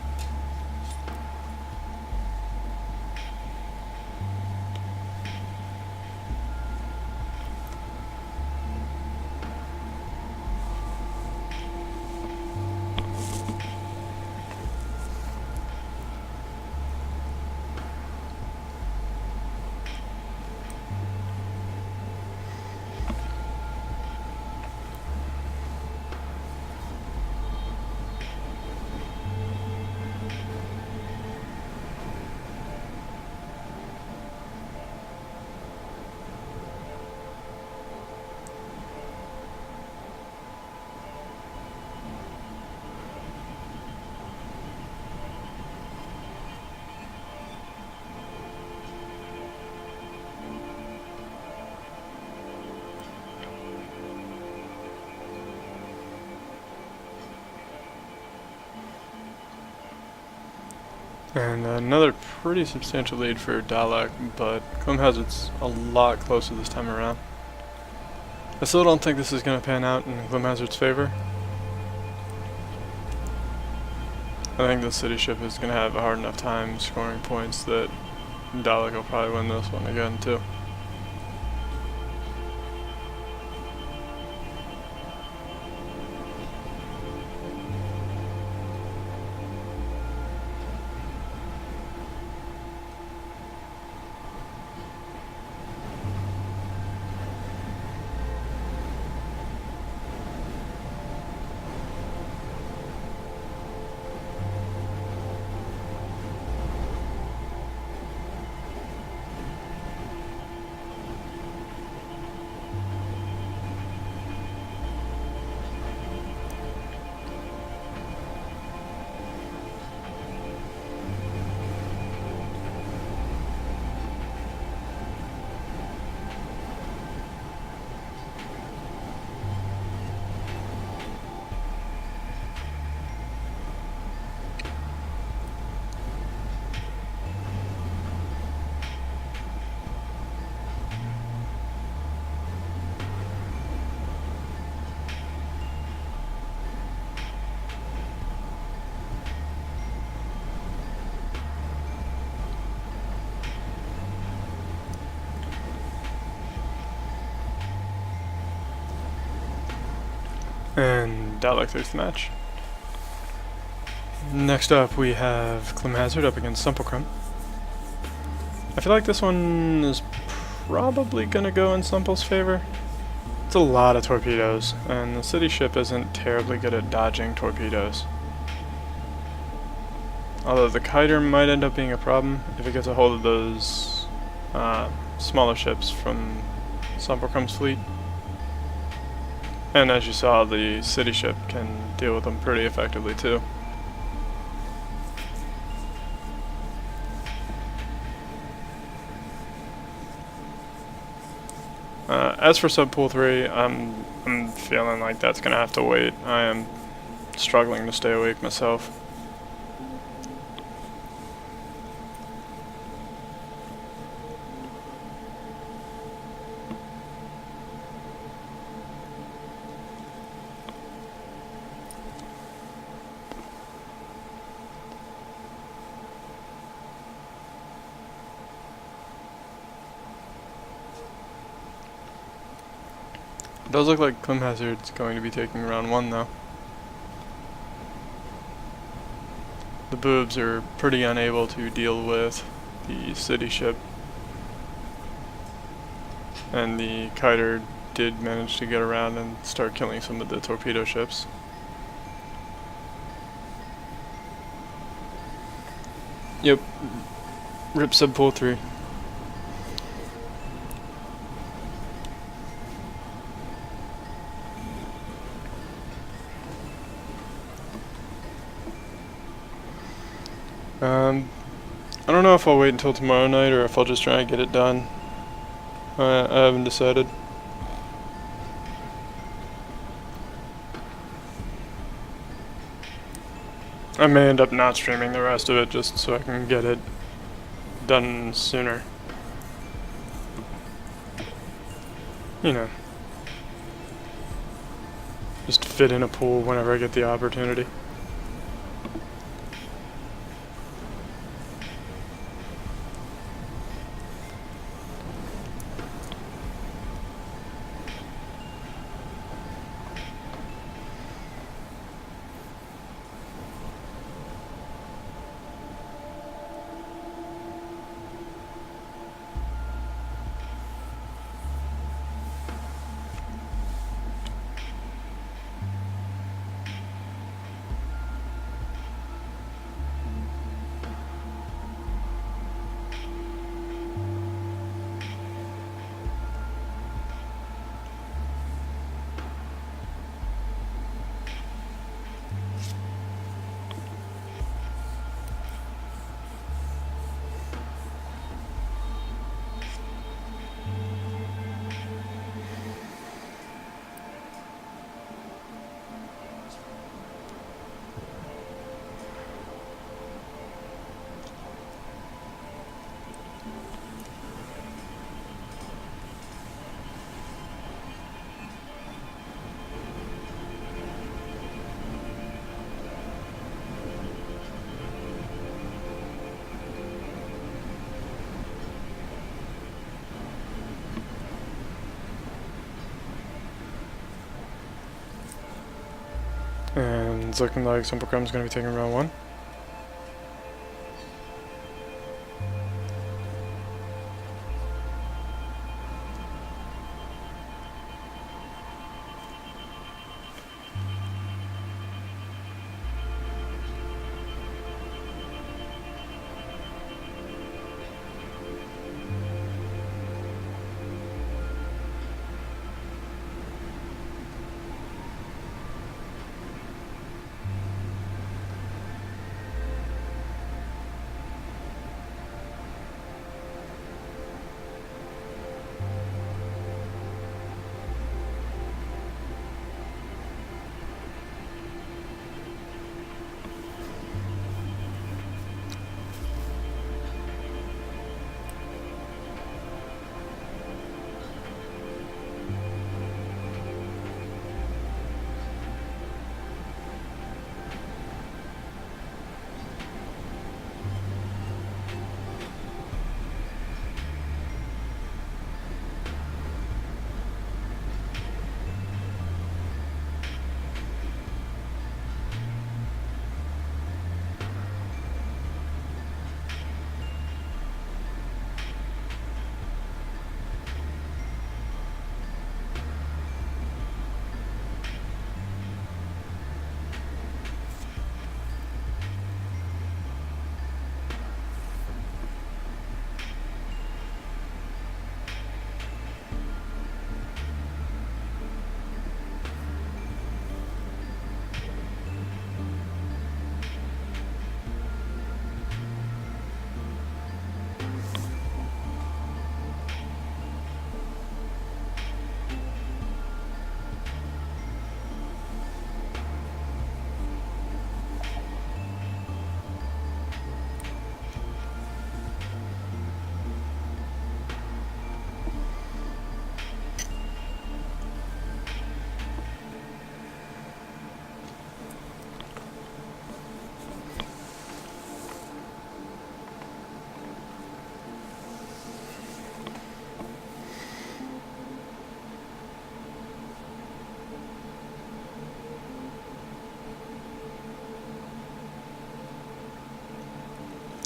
And another pretty substantial lead for Dalek, but Climhazzard's a lot closer this time around. I still don't think this is going to pan out in Climhazzard's favor. I think the CityShip is going to have a hard enough time scoring points that Dalek will probably win this one again too. And Dalek takes the match. Next up we have Climhazzard up against Sumplkrum. I feel like this one is probably gonna go in Sumple's favor. It's a lot of torpedoes, and the CityShip isn't terribly good at dodging torpedoes. Although the kiter might end up being a problem if it gets a hold of those smaller ships from Sumplkrum's fleet. And as you saw, the CityShip can deal with them pretty effectively too. As for Subpool 3, I'm feeling like that's gonna have to wait. I am struggling to stay awake myself. It does look like Climhazzard's going to be taking round 1 though. The boobs are pretty unable to deal with the CityShip. And the kiter did manage to get around and start killing some of the torpedo ships. Yep. Rip Subpool 3. I don't know if I'll wait until tomorrow night or if I'll just try and get it done. I haven't decided. I may end up not streaming the rest of it just so I can get it done sooner. You know. Just fit in a pool whenever I get the opportunity. And it's looking like sumplkrum is going to be taking round 1.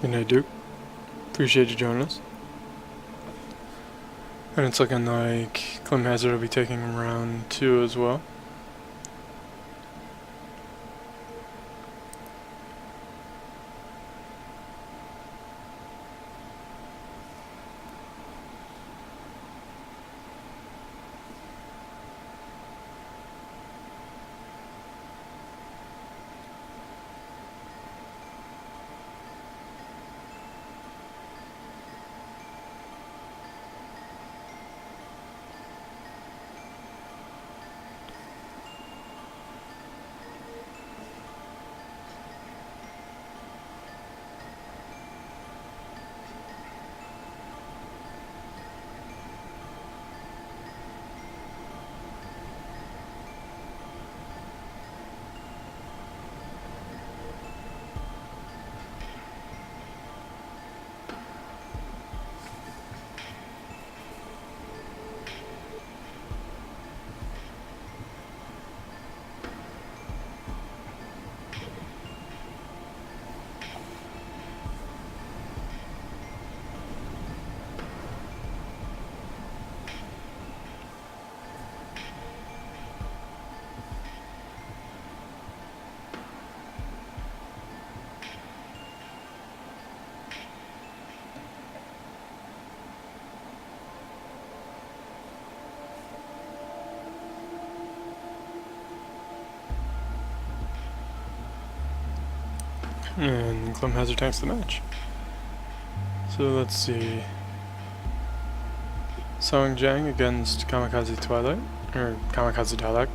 Good night, Duke. Appreciate you joining us. And it's looking like Climhazzard will be taking round 2 as well. And Climhazzard tanks the match. So let's see. Song Jiang against Kamikaze Twilight, or KamikazeZodiac.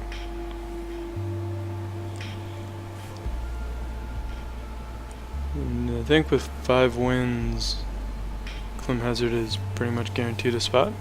And I think with 5 wins, Climhazzard is pretty much guaranteed a spot.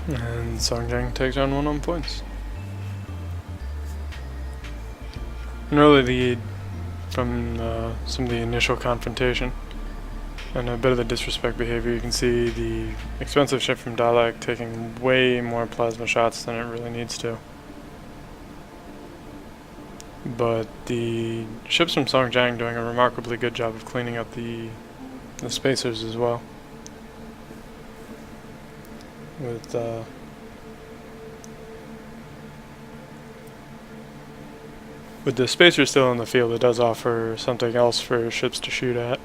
And Song Jiang takes round 1 on points. An early lead from some of the initial confrontation. and a bit of the disrespect behavior. You can see the expensive ship from Diablo taking way more plasma shots than it really needs to. But the ships from Song Jiang doing a remarkably good job of cleaning up the spacers as well. With the spacers still in the field, it does offer something else for ships to shoot at.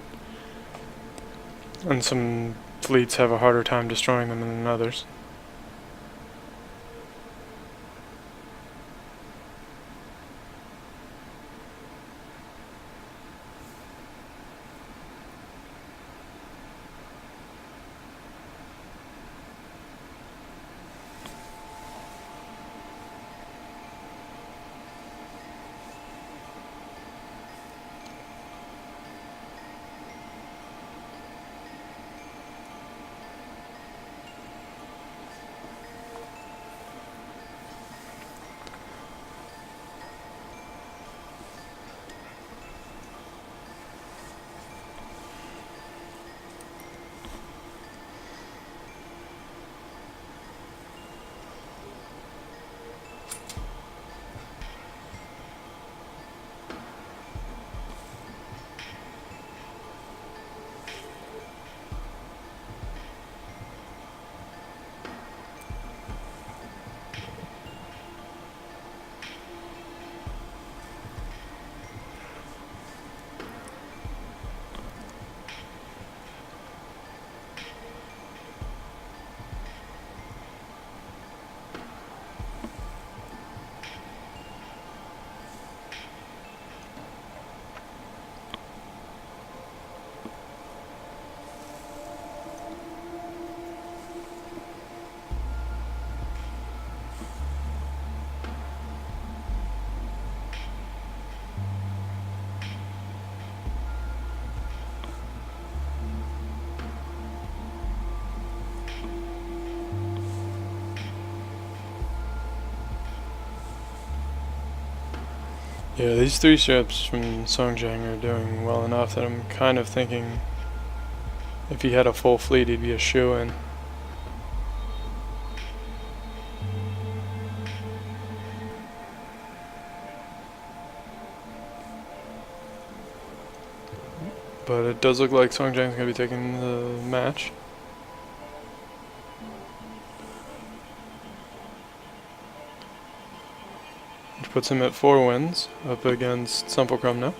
And some fleets have a harder time destroying them than others. Yeah, these three ships from Song Jiang are doing well enough that I'm kind of thinking if he had a full fleet, he'd be a shoo-in. But it does look like Song Jiang's going to be taking the match. Which puts him at 4 wins, up against sumplkrum now.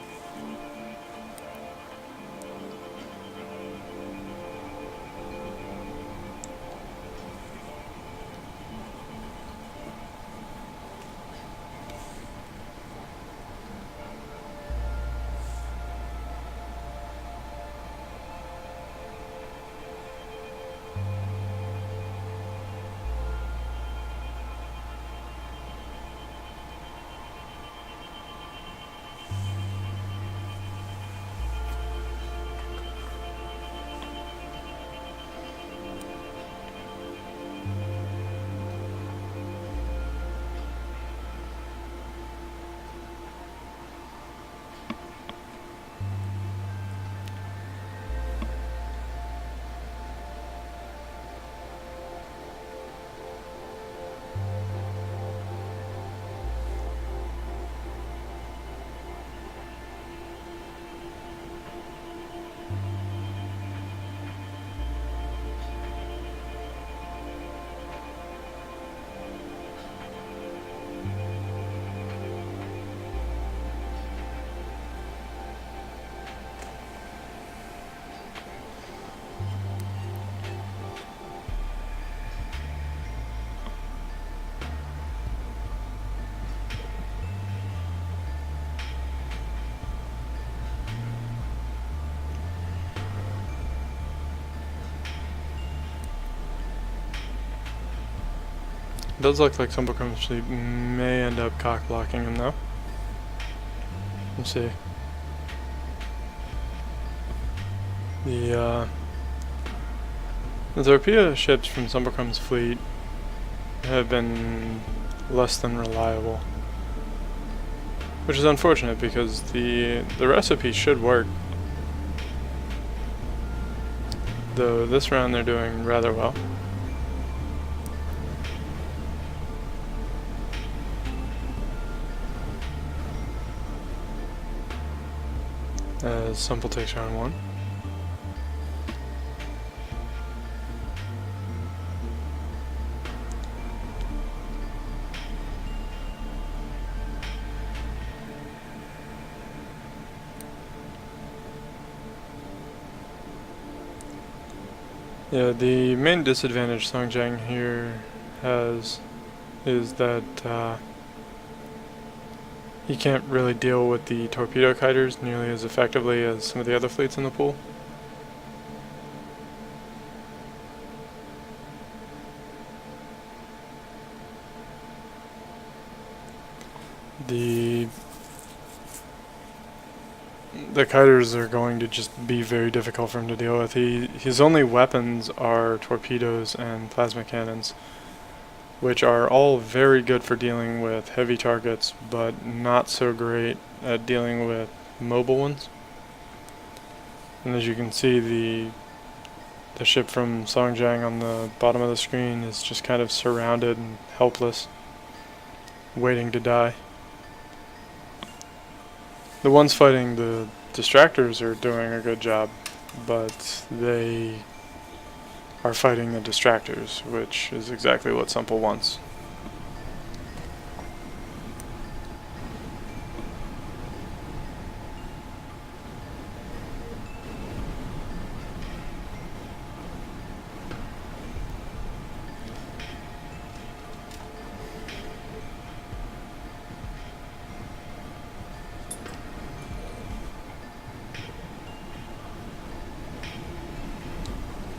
It does look like sumplkrum's fleet may end up cock blocking him though. Let's see. The torpedo ships from sumplkrum's fleet have been less than reliable, which is unfortunate because the recipe should work. though this round they're doing rather well. As Subpool takes round 1. Yeah, the main disadvantage Song Jiang here has is that he can't really deal with the torpedo kiters nearly as effectively as some of the other fleets in the pool. The kiters are going to just be very difficult for him to deal with. His only weapons are torpedoes and plasma cannons, which are all very good for dealing with heavy targets, but not so great at dealing with mobile ones. And as you can see, the ship from Song Jiang on the bottom of the screen is just kind of surrounded and helpless, waiting to die. The ones fighting the distractors are doing a good job, but they are fighting the distractors, which is exactly what Subpool wants.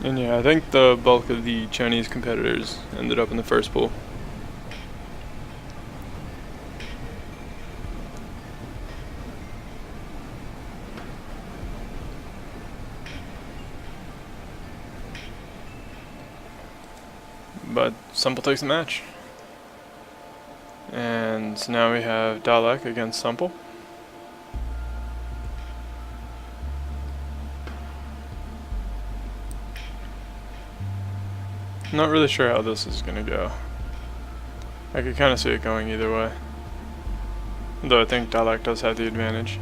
And yeah, I think the bulk of the Chinese competitors ended up in the first pool. But Subpool takes the match. And now we have Dalek against Subpool. Not really sure how this is going to go. I could kind of see it going either way. Though I think Dalek does have the advantage.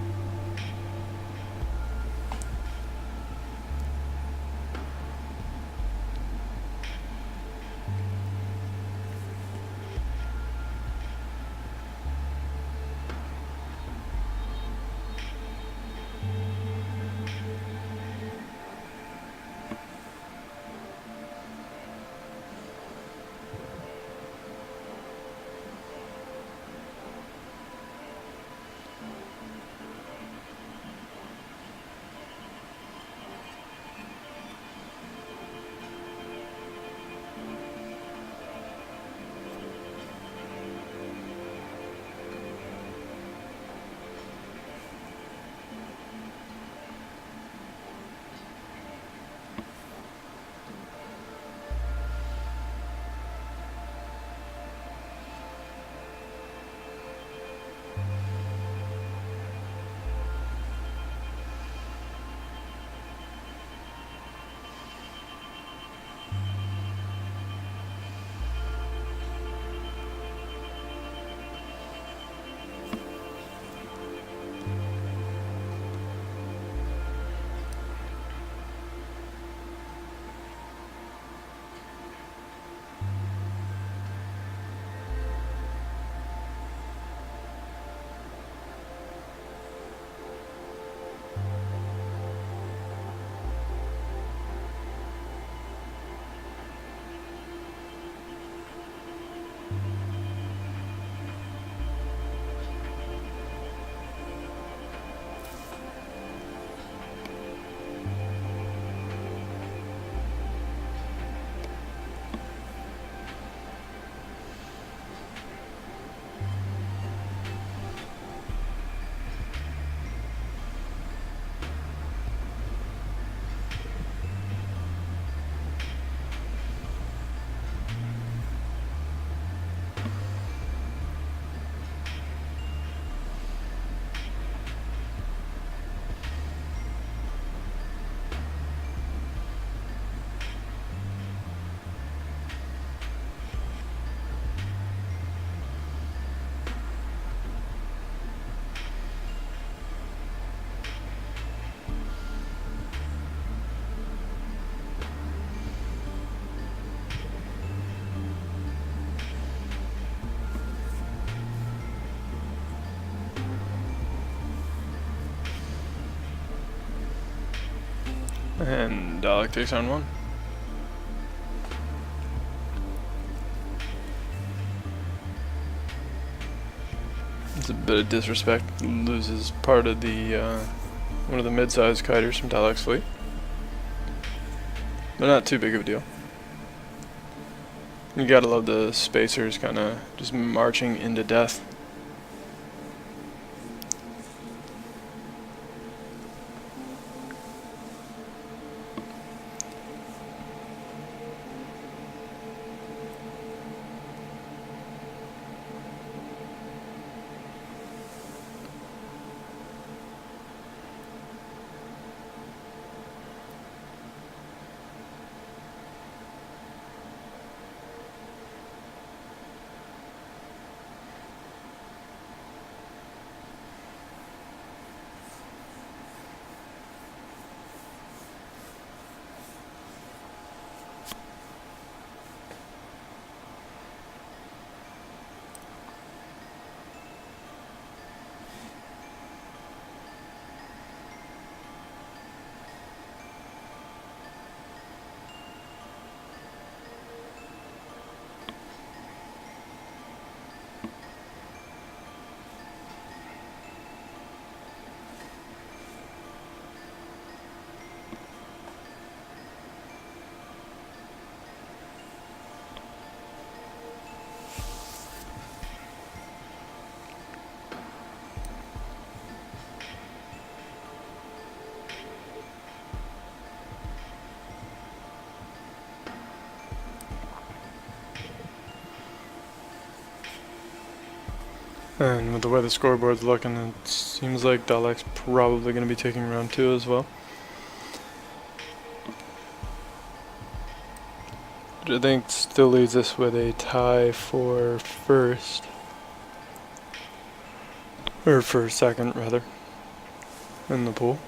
And Dalek takes on 1. It's a bit of disrespect. Loses part of the one of the mid-sized kiters from Dalek's fleet. But not too big of a deal. You gotta love the spacers kind of just marching into death. And with the way the scoreboard's looking, it seems like Dalek's probably going to be taking round 2 as well. Which I think still leaves us with a tie for first. Or for second, rather, in the pool.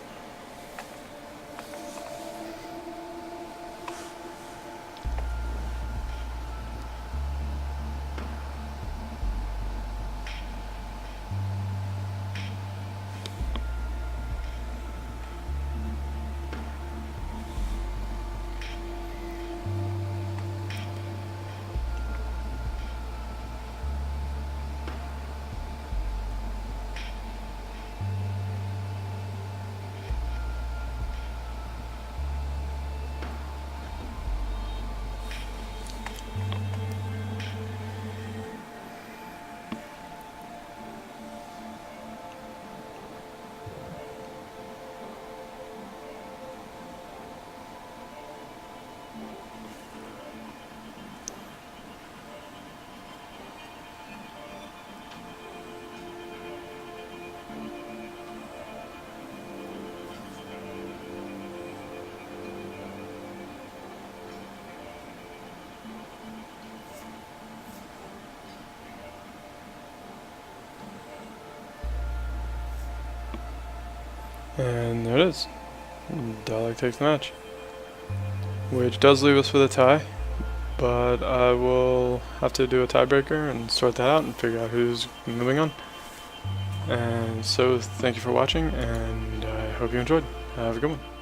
And there it is. Dalek takes the match. Which does leave us with a tie, but I will have to do a tiebreaker and sort that out and figure out who's moving on. And so thank you for watching, and I hope you enjoyed. Have a good one.